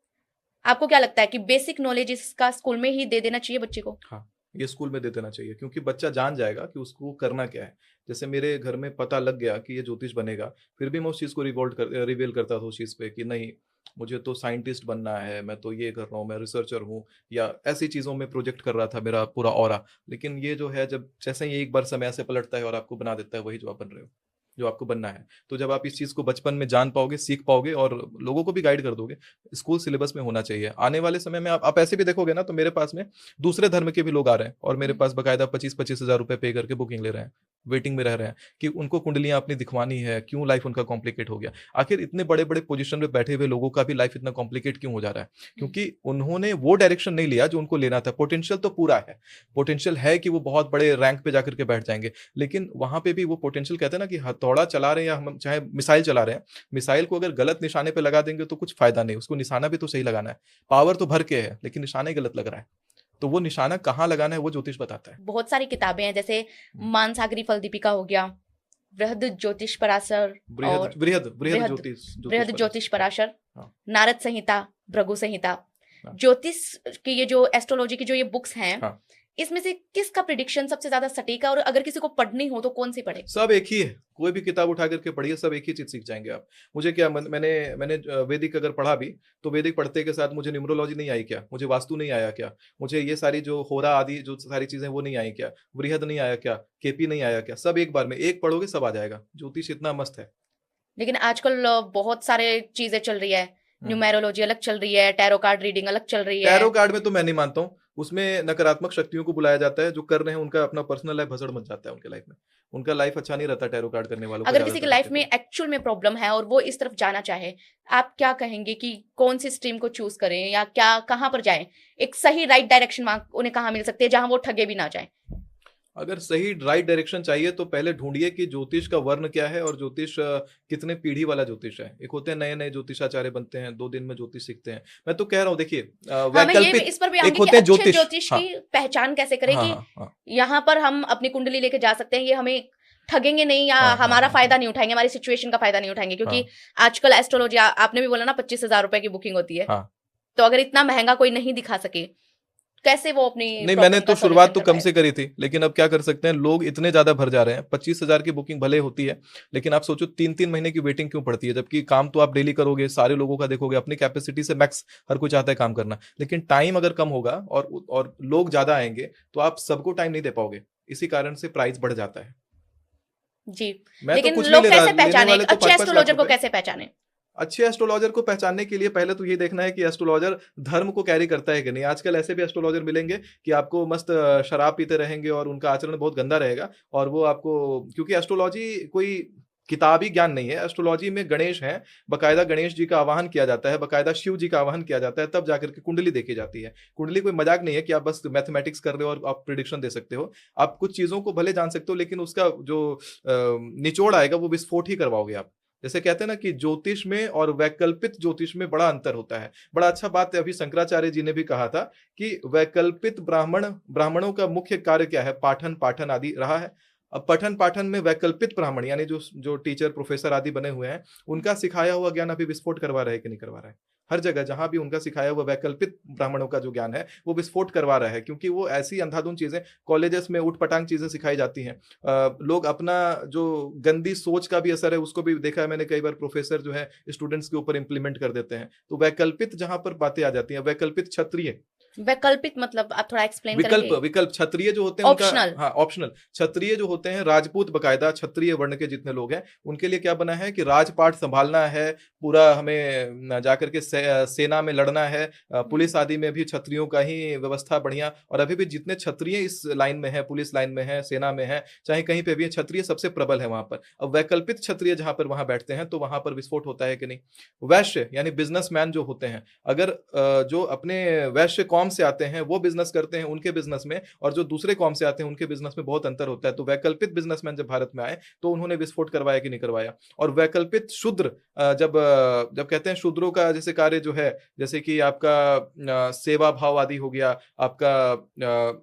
आपको क्या लगता है कि बेसिक नॉलेज इसका स्कूल में ही दे देना चाहिए बच्चे को? हाँ, ये स्कूल में दे देना चाहिए, क्योंकि बच्चा जान जाएगा कि उसको करना क्या है। जैसे मेरे घर में पता लग गया कि ये ज्योतिष बनेगा, फिर भी मैं उस चीज़ को रिवेल करता था उस चीज़ पे कि नहीं, मुझे तो साइंटिस्ट बनना है, मैं तो ये कर रहा हूँ, मैं रिसर्चर हूँ, या ऐसी चीज़ों में प्रोजेक्ट कर रहा था मेरा पूरा ऑरा। लेकिन ये जो है, जब जैसे ही एक बार समय से पलटता है और आपको बना देता है वही जो आप बन रहे हो, जो आपको बनना है। तो जब आप इस चीज़ को बचपन में जान पाओगे, सीख पाओगे, और लोगों को भी गाइड कर दोगे, स्कूल सिलेबस में होना चाहिए। आने वाले समय में आप ऐसे भी देखोगे ना, तो मेरे पास में दूसरे धर्म के भी लोग आ रहे हैं और मेरे पास बकायदा 25-25 हज़ार रुपए पे करके बुकिंग ले रहे हैं, वेटिंग में रह रहे हैं कि उनको कुंडलियां अपनी दिखवानी है, क्यों लाइफ उनका कॉम्प्लिकेट हो गया। आखिर इतने बड़े बड़े पोजीशन में बैठे हुए लोगों का भी लाइफ इतना कॉम्प्लिकेट क्यों हो जा रहा है? क्योंकि उन्होंने वो डायरेक्शन नहीं लिया जो उनको लेना था। पोटेंशियल तो पूरा है, पोटेंशियल है कि वो बहुत बड़े रैंक पे जाकर के बैठ जाएंगे, लेकिन वहां पे भी वो पोटेंशियल, कहते हैं ना कि हथौड़ा चला रहे हैं या हम चाहे मिसाइल चला रहे हैं, मिसाइल को अगर गलत निशाने पे लगा देंगे तो कुछ फायदा नहीं, उसको निशाना भी तो सही लगाना है। पावर तो भर के है, लेकिन निशाना ही गलत लग रहा है, तो वो निशाना कहाँ लगाना है वो ज्योतिष बताता है। बहुत सारी किताबें हैं, जैसे मानसागरी फल दीपिका हो गया, बृहद ज्योतिष पराशर, बृहद ज्योतिष पराशर, हाँ। नारद संहिता, भृगु संहिता, हाँ। ज्योतिष की ये जो एस्ट्रोलॉजी की जो ये बुक्स हैं, हाँ। इसमें से किसका प्रिडिक्शन सबसे ज्यादा सटीक है? और अगर किसी को पढ़नी हो तो कौन सी पढ़े? सब एक ही है, कोई भी किताब उठा करके पढ़िए, सब एक ही चीज सीख जाएंगे आप। मुझे क्या, मैंने वैदिक अगर पढ़ा भी, तो वैदिक पढ़ते के साथ मुझे न्यूमरोलॉजी नहीं आई क्या, मुझे वास्तु नहीं आया क्या, मुझे ये सारी जो होरा आदि जो सारी चीजें वो नहीं आई क्या, बृहद नहीं आया क्या, केपी नहीं आया क्या? सब एक बार में, एक पढ़ोगे सब आ जाएगा। ज्योतिष इतना मस्त है। लेकिन आजकल बहुत सारे चीजें चल रही है, न्यूमेरोलॉजी अलग चल रही है, टैरो कार्ड रीडिंग अलग चल रही है। टैरो कार्ड में तो मैं नहीं मानता हूँ, उसमें नकारात्मक शक्तियों को बुलाया जाता है। जो कर रहे हैं उनका अपना पर्सनल लाइफ भसड़ मच जाता है, उनके लाइफ में, उनका लाइफ अच्छा नहीं रहता टैरो कार्ड करने वालों का। अगर किसी की लाइफ में एक्चुअल में प्रॉब्लम है और वो इस तरफ जाना चाहे, आप क्या कहेंगे कि कौन सी स्ट्रीम को चूज करें, या क्या कहाँ पर जाएं? एक सही राइट डायरेक्शन उन्हें कहाँ मिल सकती है जहां वो ठगे भी ना जाए? अगर सही राइट डायरेक्शन चाहिए तो पहले ढूंढिए कि ज्योतिष का वर्ण क्या है, और ज्योतिष कितने पीढ़ी वाला ज्योतिष है। एक होते हैं नए नए ज्योतिषाचार्य बनते हैं, 2 दिन में ज्योतिष सीखते हैं। मैं तो कह रहा हूँ, देखिए वैकल्पिक, इस पर भी एक आएंगे होते कि हैं अच्छे ज्योतिष, ज्योतिष हाँ, की पहचान कैसे करें हाँ, कि हाँ, हाँ, यहाँ पर हम अपनी कुंडली लेके जा सकते हैं, ये हमें ठगेंगे नहीं, या हाँ, हमारा हाँ, फायदा नहीं उठाएंगे, हमारी सिचुएशन का फायदा नहीं उठाएंगे। क्योंकि आजकल एस्ट्रोलॉजी, आपने भी बोला ना 25,000 रुपए की बुकिंग होती है, हाँ। तो अगर इतना महंगा कोई नहीं दिखा सके, कैसे वो अपनी नहीं, मैंने तो शुरुआत तो कम से करी थी, लेकिन अब क्या कर सकते हैं, लोग इतने ज्यादा भर जा रहे हैं। 25,000 की बुकिंग भले होती है, लेकिन आप सोचो 3-3 महीने की वेटिंग क्यों पड़ती है? जबकि काम तो आप डेली करोगे, सारे लोगों का देखोगे, अपनी कैपेसिटी से मैक्स हर कोई चाहता है काम करना, लेकिन टाइम अगर कम होगा और लोग ज्यादा आएंगे तो आप सबको टाइम नहीं दे पाओगे। इसी कारण से प्राइस बढ़ जाता है जी। मैं लेकिन तो कुछ लोग नहीं ले रहा, कैसे लेने पहचाने, वाले तो अच्छे 5-5 लाख एस्ट्रोलॉजर को रुपए। कैसे पहचाने? अच्छे एस्ट्रोलॉजर को पहचानने के लिए पहले तो ये देखना है कि एस्ट्रोलॉजर धर्म को कैरी करता है कि नहीं। आजकल ऐसे भी एस्ट्रोलॉजर मिलेंगे कि आपको मस्त शराब पीते रहेंगे और उनका आचरण बहुत गंदा रहेगा, और वो आपको, क्योंकि एस्ट्रोलॉजी कोई किताबी ज्ञान नहीं है। एस्ट्रोलॉजी में गणेश हैं, बकायदा गणेश जी का आवाहन किया जाता है, बकायदा शिव जी का आवाहन किया जाता है, तब जाकर के कुंडली देखी जाती है। कुंडली कोई मजाक नहीं है कि आप बस मैथमेटिक्स कर रहे हो और आप प्रिडिक्शन दे सकते हो। आप कुछ चीजों को भले जान सकते हो, लेकिन उसका जो निचोड़ आएगा वो विस्फोट ही करवाओगे आप। जैसे कहते हैं ना कि ज्योतिष में और वैकल्पिक ज्योतिष में बड़ा अंतर होता है। बड़ा अच्छा बात है, अभी शंकराचार्य जी ने भी कहा था कि वैकल्पिक ब्राह्मणों का मुख्य कार्य क्या है? पाठन आदि रहा है। अब पठन पाठन में वैकल्पिक ब्राह्मण, यानी जो टीचर प्रोफेसर आदि बने हुए हैं, उनका सिखाया हुआ ज्ञान अभी विस्फोट करवा रहा है कि नहीं करवा रहा है? हर जगह जहां भी उनका सिखाया हुआ वैकल्पिक ब्राह्मणों का जो ज्ञान है वो विस्फोट करवा रहा है, क्योंकि वो ऐसी अंधाधुंध चीजें कॉलेजेस में उठपटांग चीजें सिखाई जाती हैं। लोग अपना जो गंदी सोच का भी असर है उसको भी देखा है मैंने कई बार, प्रोफेसर जो है स्टूडेंट्स के ऊपर इंप्लीमेंट कर देते हैं। तो वैकल्पिक जहां पर बातें आ जाती हैं, वैकल्पिक क्षत्रिय, वैकल्पिक मतलब आप थोड़ा एक्सप्लेन विकल्प करेंगे? विकल्प क्षत्रिय जो होते हैं ऑप्शनल। उनका, हाँ ऑप्शनल क्षत्रिय जो होते हैं, राजपूत बकायदा क्षत्रिय वर्ण के जितने लोग हैं उनके लिए क्या बना है कि राजपाट संभालना है, पूरा हमें जाकर के सेना में लड़ना है, पुलिस आदि में भी क्षत्रियों का ही व्यवस्था बढ़िया। और अभी भी जितने क्षत्रिय इस लाइन में है, पुलिस लाइन में है, सेना में है, चाहे कहीं पे भी, क्षत्रिय सबसे प्रबल है वहां पर। अब वैकल्पिक क्षत्रिय जहां पर वहां बैठते हैं तो वहां पर विस्फोट होता है कि नहीं। वैश्य यानी बिजनेसमैन जो होते हैं, अगर जो अपने वैश्य कौम से आते हैं वो बिजनेस करते हैं, उनके बिजनेस में और जो दूसरे कौम से आते हैं उनके बिजनेस में बहुत अंतर होता है। तो वैकल्पिक बिजनेसमैन जब भारत में आए तो उन्होंने विस्फोट करवाया कि नहीं करवाया। और वैकल्पिक शूद्र, जब कहते हैं शूद्रों का जैसे कार्य जो है, जैसे कि आपका सेवा भाव आदि हो गया, आपका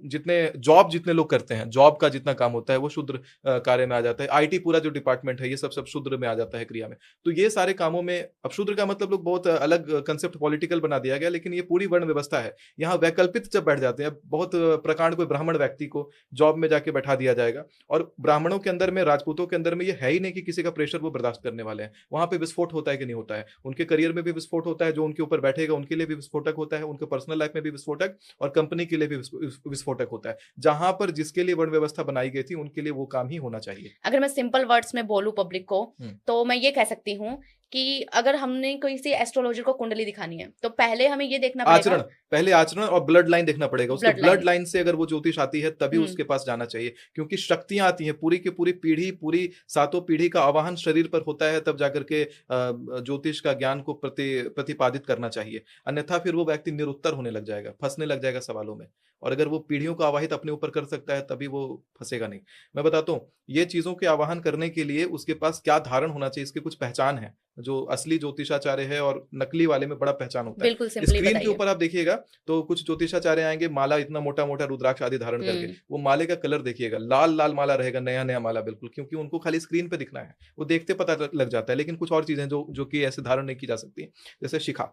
जितने लोग करते हैं, जॉब का जितना काम होता है वो शूद्र कार्य में आ जाता है। आईटी पूरा जो डिपार्टमेंट है ये सब शूद्र में आ जाता है क्रिया में। तो ये सारे कामों में अब शूद्र का मतलब लोग बहुत अलग कंसेप्ट पॉलिटिकल बना दिया गया, लेकिन ये पूरी वर्ण व्यवस्था है। यहाँ वैकल्पिक जब बैठ जाते हैं, बहुत प्रकांड कोई ब्राह्मण व्यक्ति को जॉब में जाके बैठा दिया जाएगा, और ब्राह्मणों के अंदर में, राजपूतों के अंदर में ये है ही नहीं कि किसी का प्रेशर वो बर्दाश्त करने वाले हैं। वहां पे विस्फोट होता है कि नहीं होता है, उनके करियर में भी विस्फोट होता है, जो उनके ऊपर बैठेगा उनके लिए भी विस्फोटक होता है, उनके पर्सनल लाइफ में भी विस्फोटक, और कंपनी के लिए भी विस्फोटक होता है। जहां पर जिसके लिए वर्ण व्यवस्था बनाई गई थी उनके लिए वो काम ही होना चाहिए। अगर मैं सिंपल वर्ड्स में बोलूं पब्लिक को, तो मैं ये कह सकती हूँ कि अगर हमने किसी एस्ट्रोलॉजर को कुंडली दिखानी है तो पहले हमें ये देखना पड़ेगा, पहले आचरण और ब्लड लाइन देखना पड़ेगा। उसके ब्लड ब्लड लाइन से अगर वो ज्योतिष आती है तभी उसके पास जाना चाहिए, क्योंकि शक्तियां आती हैं, पूरी की पूरी पीढ़ी, पूरी 7 पीढ़ी का आवाहन शरीर पर होता है, तब जाकर के ज्योतिष का ज्ञान को प्रतिपादित करना चाहिए। अन्यथा फिर वो व्यक्ति निरुत्तर होने लग जाएगा, फंसने लग जाएगा सवालों में। और अगर वो पीढ़ियों को आवाहित अपने ऊपर कर सकता है तभी वो फंसेगा नहीं। मैं बताता हूँ, ये चीजों के आवाहन करने के लिए उसके पास क्या धारण होना चाहिए, इसकी कुछ पहचान है। जो असली ज्योतिषाचार्य है और नकली वाले में बड़ा पहचान होता है। बिल्कुल सिंपली स्क्रीन के बताइए। ऊपर आप देखिएगा तो कुछ ज्योतिषाचार्य आएंगे, माला इतना मोटा मोटा रुद्राक्ष आदि धारण करके, वो माले का कलर देखिएगा, लाल लाल माला रहेगा, नया नया माला बिल्कुल, क्योंकि उनको खाली स्क्रीन पे दिखना है, वो देखते पता लग जाता है। लेकिन कुछ और चीजें जो कि ऐसे धारण नहीं की जा सकती, जैसे शिखा।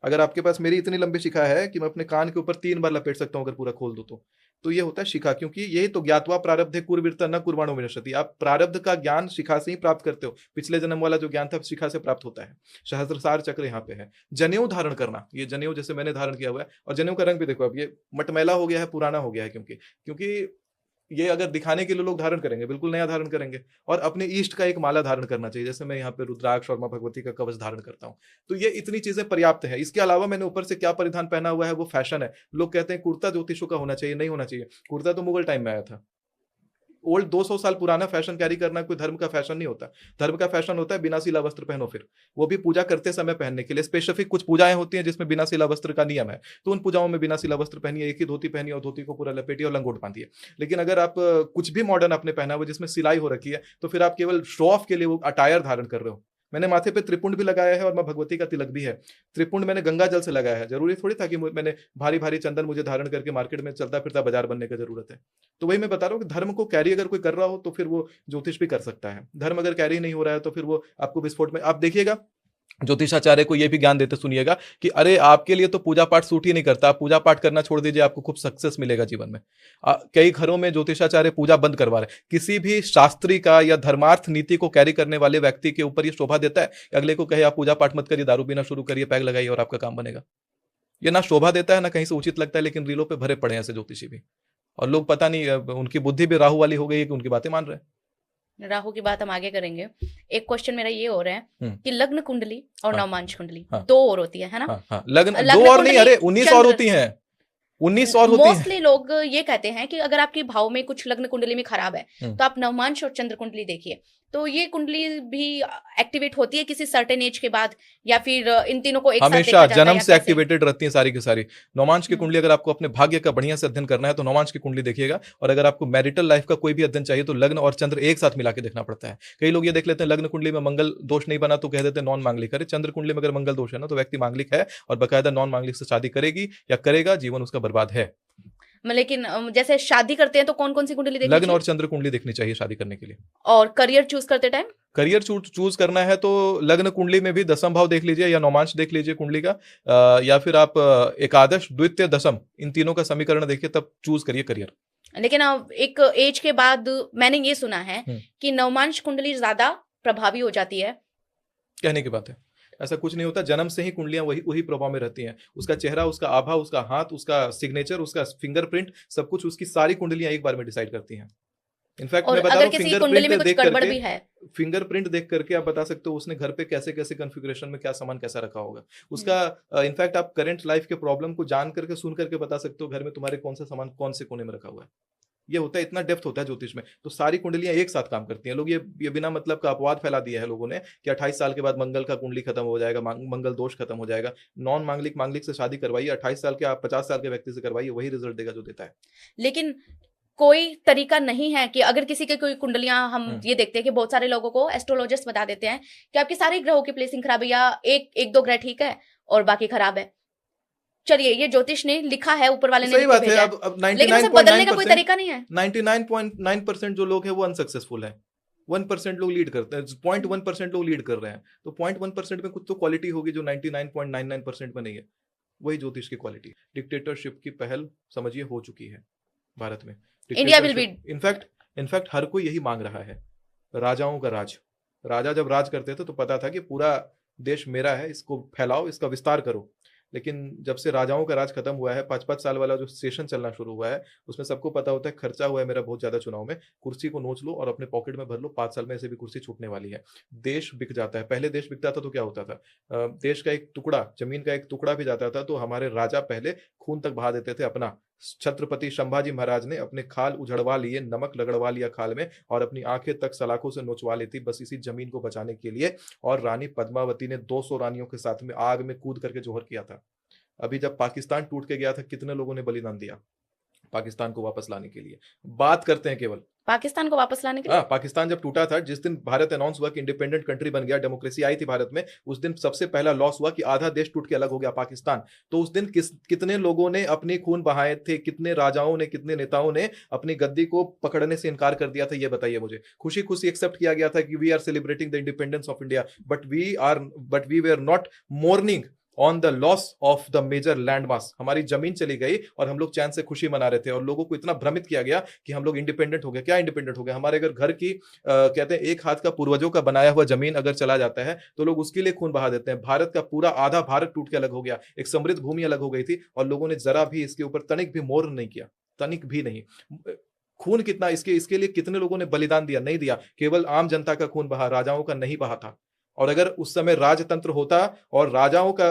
अगर आपके पास मेरी इतनी लंबी शिखा है कि मैं अपने कान के ऊपर 3 बार लपेट सकता हूं अगर पूरा खोल दूं तो ये होता है शिखा, क्योंकि यही तो ज्ञातवा प्रारब्धे कुर्वीरता न कुर्वाणो विनश्यति। आप प्रारब्ध का ज्ञान शिखा से ही प्राप्त करते हो, पिछले जन्म वाला जो ज्ञान था शिखा से प्राप्त होता है। सहस्त्रसार चक्र यहाँ पे है। जनेऊ धारण करना, ये जनेऊ जैसे मैंने धारण किया हुआ है, और जनेऊ का रंग भी देखो, अब ये मटमैला हो गया है, पुराना हो गया है, क्योंकि ये अगर दिखाने के लिए लोग धारण करेंगे, बिल्कुल नया धारण करेंगे। और अपने ईष्ट का एक माला धारण करना चाहिए, जैसे मैं यहाँ पे रुद्राक्ष और मां भगवती का कवच धारण करता हूँ। तो ये इतनी चीजें पर्याप्त है। इसके अलावा मैंने ऊपर से क्या परिधान पहना हुआ है वो फैशन है। लोग कहते हैं कुर्ता ज्योतिषों का होना चाहिए, नहीं होना चाहिए। कुर्ता तो मुगल टाइम में आया था, ओल्ड 200 साल पुराना फैशन कैरी करना कोई धर्म का फैशन नहीं होता। धर्म का फैशन होता है बिना सिला वस्त्र पहनो, फिर वो भी पूजा करते समय पहनने के लिए। स्पेसिफिक कुछ पूजाएं होती हैं जिसमें बिना सिला वस्त्र का नियम है, तो उन पूजाओं में बिना सिला वस्त्र पहनिए, एक ही धोती पहनिए और धोती को पूरा लपेटिए और लंगोट बांधिए। लेकिन अगर आप कुछ भी मॉडर्न अपने पहना हुआ जिसमें सिलाई हो रखी है तो फिर आप केवल शो ऑफ के लिए वो अटायर धारण कर रहे हो। मैंने माथे पे त्रिपुंड भी लगाया है और मां भगवती का तिलक भी है। त्रिपुंड मैंने गंगा जल से लगाया है, जरूरी थोड़ी था कि मैंने भारी भारी चंदन मुझे धारण करके मार्केट में चलता फिरता बाजार बनने की जरूरत है। तो वही मैं बता रहा हूँ कि धर्म को कैरी अगर कोई कर रहा हो तो फिर वो ज्योतिष भी कर सकता है। धर्म अगर कैरी नहीं हो रहा है तो फिर वो आपको विस्फोट में, आप देखिएगा ज्योतिषाचार्य को यह भी ज्ञान देते सुनिएगा कि अरे आपके लिए तो पूजा पाठ सूट ही नहीं करता, आप पूजा पाठ करना छोड़ दीजिए, आपको खूब सक्सेस मिलेगा जीवन में। कई घरों में ज्योतिषाचार्य पूजा बंद करवा रहे। किसी भी शास्त्री का या धर्मार्थ नीति को कैरी करने वाले व्यक्ति के ऊपर ये शोभा देता है अगले को कहे आप पूजा पाठ मत करिए, दारू पीना शुरू करिए, पैग लगाइए और आपका काम बनेगा। ये ना शोभा देता है ना कहीं से उचित लगता है, लेकिन रीलों पे भरे पड़े हैं ऐसे ज्योतिषी भी। और लोग पता नहीं उनकी बुद्धि भी राहु वाली हो गई है कि उनकी बातें मान रहे हैं। राहु की बात हम आगे करेंगे। एक क्वेश्चन मेरा ये हो रहा है कि लग्न कुंडली और नवमांश कुंडली दो और होती है ना? लग्न दो और नहीं, अरे 19 और होती हैं, 19 और होती हैं। मोस्टली लोग ये कहते हैं कि अगर आपके भाव में कुछ लग्न कुंडली में खराब है तो आप नवमांश और चंद्र कुंडली देखिए। तो ये कुंडली भी एक्टिवेट होती है किसी सर्टेन एज के बाद, या फिर इन तीनों को एक साथ हमेशा जन्म से एक्टिवेटेड रहती हैं सारी की सारी। नवमांश की कुंडली अगर आपको अपने भाग्य का बढ़िया से अध्ययन करना है तो नवमांश की कुंडली देखिएगा। और अगर आपको मैरिटल लाइफ का कोई भी अध्ययन चाहिए तो लग्न और चंद्र एक साथ मिला के देखना पड़ता है। कई लोग ये देख लेते हैं लग्न कुंडली में मंगल दोष नहीं बना तो कह देते हैं नॉन मांगलिक। अरे चंद्र कुंडली में अगर मंगल दोष है ना तो व्यक्ति मांगलिक है और बकायदा नॉन मांगलिक से शादी करेगी या करेगा, जीवन उसका बर्बाद है। लेकिन जैसे शादी करते हैं तो कौन कौन सी कुंडली देखनी लग्न और चंद्र कुंडली देखनी चाहिए शादी करने के लिए। और करियर चूज करते टाइम करियर चूज करना है तो लग्न कुंडली में भी दशम भाव देख लीजिए या नौमांश देख लीजिए कुंडली का, या फिर आप एकादश द्वितीय दशम इन तीनों का समीकरण देखिए, तब चूज करिए करियर। लेकिन अब एक एज के बाद मैंने ये सुना है कि नवमांश कुंडली ज्यादा प्रभावी हो जाती है। कहने की बात है, ऐसा कुछ नहीं होता। जन्म से ही कुंडलियां वही प्रभाव में रहती हैं। उसका चेहरा, उसका आभा, उसका हाथ, उसका सिग्नेचर, उसका फिंगरप्रिंट, सब कुछ उसकी सारी कुंडलियां एक बार में डिसाइड करती हैं। इनफैक्ट मैं बता रहा हूं, फिंगरप्रिंट देख करके आप बता सकते हो उसने घर पे कैसे कैसे कॉन्फ़िगरेशन में क्या सामान कैसा रखा होगा उसका। इनफैक्ट आप करंट लाइफ के प्रॉब्लम को जान करके सुन करके बता सकते हो घर में तुम्हारे कौन सा सामान कौन से कोने में रखा हुआ है। ये होता है, इतना डेप्थ होता है ज्योतिष में। तो सारी कुंडलियां एक साथ काम करती हैं। लोग ये बिना मतलब का अपवाद फैला दिया है लोगों ने कि 28 साल के बाद मंगल का कुंडली खत्म हो जाएगा, मंगल दोष खत्म हो जाएगा। नॉन मांगलिक से शादी करवाइए, 28 साल के आप 50 साल के व्यक्ति से करवाइए, वही रिजल्ट देगा जो देता है। लेकिन कोई तरीका नहीं है कि अगर किसी के कोई कुंडलियां, हम ये देखते हैं कि बहुत सारे लोगों को एस्ट्रोलॉजिस्ट बता देते हैं कि आपके सारे ग्रहों की प्लेसिंग खराब है, या एक दो ग्रह ठीक है और बाकी खराब है। चलिए, ये ज्योतिष ने लिखा है, ऊपर वाले ने सही बात है। अब 99.9% जो लोग हैं वो अनसक्सेसफुल है। 1% लोग लीड करते हैं, 0.1% लोग लीड कर रहे हैं। तो 0.1% में कुछ तो क्वालिटी होगी जो 99.99% में नहीं है। वही ज्योतिष की क्वालिटी। डिक्टेटरशिप की पहल समझिए हो चुकी है भारत में। इंडिया विल बी, इनफैक्ट हर कोई यही मांग रहा है, राजाओं का राज। राजा जब राज करते थे तो पता था कि पूरा देश मेरा है, इसको फैलाओ, इसका विस्तार करो। लेकिन जब से राजाओं का राज खत्म हुआ है, 5-5 साल वाला जो सेशन चलना शुरू हुआ है, उसमें सबको पता होता है खर्चा हुआ है मेरा बहुत ज्यादा चुनाव में, कुर्सी को नोच लो और अपने पॉकेट में भर लो, 5 साल में ऐसे भी कुर्सी छूटने वाली है। देश बिक जाता है। पहले देश बिकता था तो क्या होता था, देश का एक टुकड़ा, जमीन का एक टुकड़ा भी जाता था तो हमारे राजा पहले खून तक बहा देते थे अपना। छत्रपति संभाजी महाराज ने अपने खाल उझड़वा लिए, नमक लगड़वा लिया खाल में, और अपनी आंखें तक सलाखों से नोचवा लेती बस इसी जमीन को बचाने के लिए। और रानी पद्मावती ने 200 रानियों के साथ में आग में कूद करके जोहर किया था। अभी जब पाकिस्तान टूट के गया था, कितने लोगों ने बलिदान दिया पाकिस्तान को वापस लाने के लिए। बात करते हैं केवल पाकिस्तान को वापस लाने के लिए। पाकिस्तान जब टूटा था, जिस दिन भारत अनाउंस हुआ कि इंडिपेंडेंट कंट्री बन गया, डेमोक्रेसी आई थी भारत में, उस दिन सबसे पहला लॉस हुआ कि आधा देश टूट के अलग हो गया पाकिस्तान। तो उस दिन कितने लोगों ने अपने खून बहाए थे, कितने राजाओं ने, कितने नेताओं ने अपनी गद्दी को पकड़ने से इनकार कर दिया था, ये बताइए मुझे। खुशी खुशी एक्सेप्ट किया गया था कि we are celebrating the independence of India, but we were not mourning on the loss of the major land mass. हमारी जमीन चली गई और हम लोग चैन से खुशी मना रहे थे, और लोगों को इतना भ्रमित किया गया कि हम लोग इंडिपेंडेंट हो गए। क्या इंडिपेंडेंट हो गए? हमारे अगर घर की कहते हैं एक हाथ का पूर्वजों का बनाया हुआ जमीन अगर चला जाता है तो लोग उसके लिए खून बहा देते हैं। भारत का पूरा आधा भारत टूट के अलग हो गया, एक समृद्ध भूमि अलग हो गई थी, और लोगों ने जरा भी इसके ऊपर तनिक भी मोर नहीं किया, तनिक भी नहीं। खून कितना इसके लिए कितने लोगों ने बलिदान दिया? नहीं दिया। केवल आम जनता का खून बहा, राजाओं का नहीं बहा था। और अगर उस समय राजतंत्र होता और राजाओं का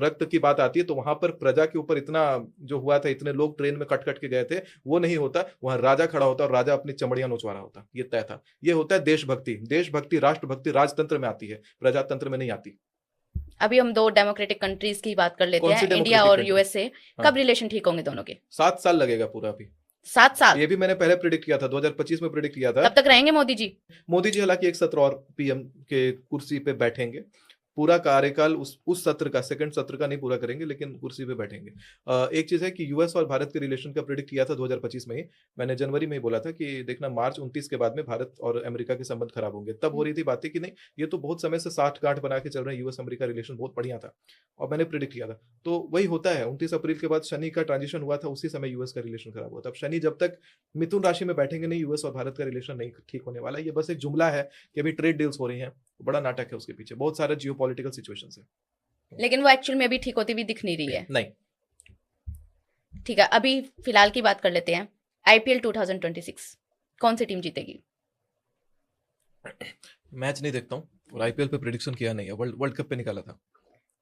रक्त की बात आती है तो वहां पर प्रजा के ऊपर इतना जो हुआ था, इतने लोग ट्रेन में कट कट के गए थे, वो नहीं होता। वहां राजा खड़ा होता और राजा अपनी चमड़ियां नोचवा रहा होता। ये तय था। ये होता है देशभक्ति। देशभक्ति, राष्ट्रभक्ति राजतंत्र में आती है, प्रजातंत्र में नहीं आती। अभी हम 2 डेमोक्रेटिक कंट्रीज की बात कर लेते हैं, इंडिया और यूएसए। कब रिलेशन ठीक होंगे दोनों के? 7 साल लगेगा पूरा। अभी 7 साल? ये भी मैंने पहले प्रेडिक्ट किया था, 2025 में प्रेडिक्ट किया था। तब तक रहेंगे मोदी जी? मोदी जी हालांकि एक सत्र और पीएम के कुर्सी पे बैठेंगे। पूरा कार्यकाल उस सत्र का, सेकंड सत्र का नहीं पूरा करेंगे, लेकिन कुर्सी पे बैठेंगे। एक चीज है कि यूएस और भारत के रिलेशन का प्रेडिक्ट किया था 2025 में ही। मैंने जनवरी में ही बोला था कि देखना मार्च 29 के बाद में भारत और अमेरिका के संबंध खराब होंगे। तब हो रही थी बातें कि नहीं, ये तो बहुत समय से 60 गांठ बना के चल रहे हैं, यूएस अमेरिका रिलेशन बहुत बढ़िया था, और मैंने प्रेडिक्ट किया था। तो वही होता है। 29 अप्रैल के बाद शनि का ट्रांजिशन हुआ था, उसी समय यूएस का रिलेशन खराब हुआ था। अब शनि जब तक मिथुन राशि में बैठेंगे नहीं, यूएस और भारत का रिलेशन नहीं ठीक होने वाला। ये बस एक जुमला है कि अभी ट्रेड डील्स हो रही हैं, बड़ा नाटक है उसके पीछे, बहुत सारे जियोपॉलिटिकल सिचुएशंस है। लेकिन वो एक्चुअल में अभी ठीक होती हुई दिख नहीं रही है। नहीं। ठीक है, अभी फिलहाल की बात कर लेते हैं। आईपीएल 2026 कौन सी टीम जीतेगी? मैच नहीं देखता हूँ और आईपीएल पे प्रेडिक्शन किया नहीं है। वर्ल्ड कप पे निकाला था।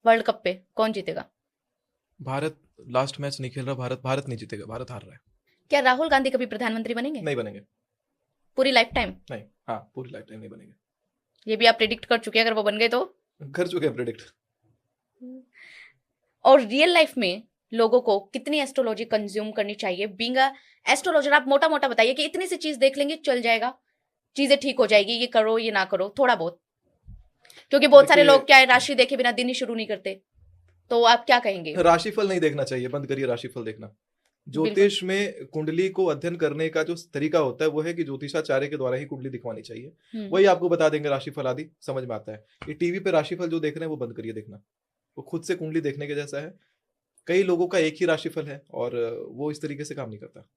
वर्ल्ड कप पे कौन जीतेगा? भारत लास्ट मैच नहीं खेल रहा, भारत नहीं जीतेगा, भारत हार रहा है। क्या राहुल गांधी कभी प्रधानमंत्री बनेंगे? नहीं बनेंगे। पूरी लाइफ टाइम? नहीं, हाँ पूरी लाइफ टाइम नहीं बनेंगे। ये भी आप प्रेडिक्ट कर चुके हैं, अगर वो बन गए तो? कर चुके हैं प्रेडिक्ट। और रियल लाइफ में लोगों को कितनी एस्ट्रोलॉजी कंज्यूम करनी चाहिए? बीइंग अ एस्ट्रोलॉजर आप मोटा मोटा बताइए कि इतनी सी चीज देख लेंगे चल जाएगा, चीजें ठीक हो जाएगी, ये करो ये ना करो, थोड़ा बहुत। क्योंकि बहुत सारे लोग क्या है, राशि देखे बिना दिन ही शुरू नहीं करते। तो आप क्या कहेंगे? राशिफल नहीं देखना चाहिए, बंद करिए राशिफल देखना। ज्योतिष में कुंडली को अध्ययन करने का जो तरीका होता है वो है कि ज्योतिषाचार्य के द्वारा ही कुंडली दिखवानी चाहिए। वही आपको बता देंगे राशिफल आदि, समझ में आता है। ये टीवी पे राशिफल जो देख रहे हैं वो बंद करिए देखना, वो खुद से कुंडली देखने के जैसा है। कई लोगों का एक ही राशिफल है और वो इस तरीके से काम नहीं करता।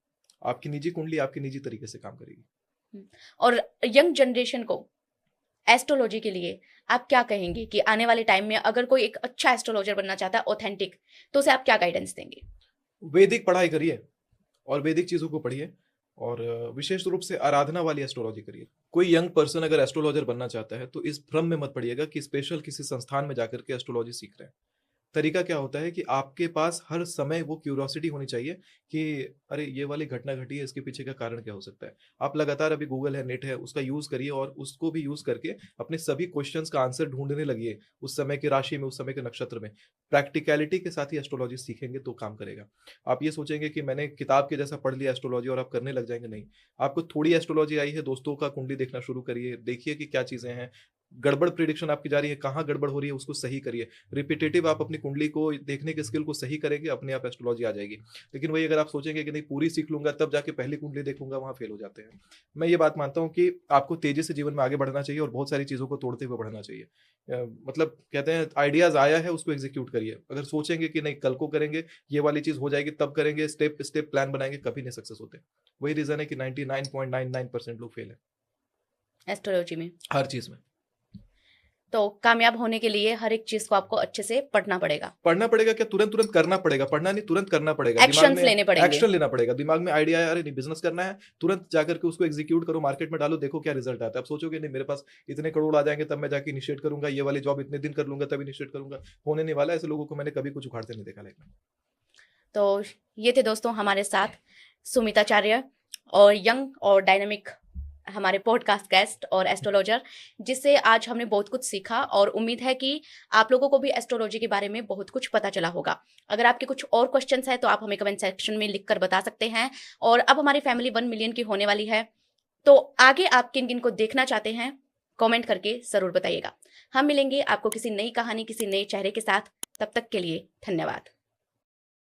आपकी निजी कुंडली आपकी निजी तरीके से काम करेगी। और यंग जनरेशन को एस्ट्रोलॉजी के लिए आप क्या कहेंगे कि आने वाले टाइम में अगर कोई एक अच्छा एस्ट्रोलॉजर बनना चाहता है ऑथेंटिक, तो उसे आप क्या गाइडेंस देंगे? वैदिक पढ़ाई करिए और वैदिक चीजों को पढ़िए और विशेष रूप से आराधना वाली एस्ट्रोलॉजी करिए। कोई यंग पर्सन अगर एस्ट्रोलॉजर बनना चाहता है तो इस भ्रम में मत पड़िएगा कि स्पेशल किसी संस्थान में जाकर के एस्ट्रोलॉजी सीख रहे हैं। तरीका क्या होता है कि आपके पास हर समय वो क्यूरियोसिटी होनी चाहिए कि अरे ये वाली घटना घटी है, इसके पीछे का कारण क्या हो सकता है। आप लगातार, अभी गूगल है, नेट है, उसका यूज करिए और उसको भी यूज करके अपने सभी क्वेश्चंस का आंसर ढूंढने लगिए उस समय की राशि में, उस समय के नक्षत्र में। प्रैक्टिकलिटी के साथ ही एस्ट्रोलॉजी सीखेंगे तो काम करेगा। आप ये सोचेंगे कि मैंने किताब के जैसा पढ़ लिया एस्ट्रोलॉजी और आप करने लग जाएंगे, नहीं। आपको थोड़ी एस्ट्रोलॉजी आई है, दोस्तों का कुंडली देखना शुरू करिए, देखिए कि क्या चीजें हैं। गड़बड़ प्रिडिक्शन आपकी जा रही है, कहाँ गड़बड़ हो रही है उसको सही करिए। रिपीटेटिव आप अपनी कुंडली को देखने के स्किल को सही करेंगे, अपने आप एस्ट्रोलॉजी आ जाएगी। लेकिन वही अगर आप सोचेंगे कि नहीं पूरी सीख लूंगा तब जाके पहली कुंडली देखूंगा, वहां फेल हो जाते हैं। मैं ये बात मानता हूँ कि आपको तेजी से जीवन में आगे बढ़ना चाहिए और बहुत सारी चीजों को तोड़ते हुए बढ़ना चाहिए। मतलब कहते हैं आइडियाज आया है उसको एग्जीक्यूट करिए। अगर सोचेंगे कि नहीं कल को करेंगे, ये वाली चीज हो जाएगी तब करेंगे, स्टेप स्टेप प्लान बनाएंगे, कभी नहीं सक्सेस होते। वही रीजन है कि 99.99% लोग फेल है एस्ट्रोलॉजी में, हर चीज में। तो कामयाब होने के लिए हर एक चीज को आपको अच्छे से पढ़ना पड़ेगा। क्या तुरंत करना पड़ेगा? पढ़ना नहीं, तुरंत करना पड़ेगा। एक्शंस लेने पड़ेंगे। एक्शन लेना पड़ेगा। दिमाग में आइडिया आया, अरे नहीं बिजनेस करना है, तुरंत जाकर के उसको एग्जीक्यूट करो, मार्केट में डालो, देखो क्या रिजल्ट आता है। आप सोचोगे नहीं मेरे पास इतने करोड़ आ जाएंगे तब मैं जाके इनिशिएट करूंगा, ये वाली जॉब इतने दिन कर लूंगा तब इनिशिएट करूंगा, होने नहीं वाला। ऐसे लोगों को मैंने कभी कुछ उखाड़ते नहीं देखा लाइफ में। तो ये थे दोस्तों हमारे साथ सुमिताचार्य और यंग और डायनामिक हमारे पॉडकास्ट गेस्ट और एस्ट्रोलॉजर, जिससे आज हमने बहुत कुछ सीखा और उम्मीद है कि आप लोगों को भी एस्ट्रोलॉजी के बारे में बहुत कुछ पता चला होगा। अगर आपके कुछ और क्वेश्चंस हैं तो आप हमें कमेंट सेक्शन में लिखकर बता सकते हैं। और अब हमारी फैमिली 1 मिलियन की होने वाली है, तो आगे आप किन किन को देखना चाहते हैं कमेंट करके जरूर बताइएगा। हम मिलेंगे आपको किसी नई कहानी, किसी नए चेहरे के साथ। तब तक के लिए धन्यवाद।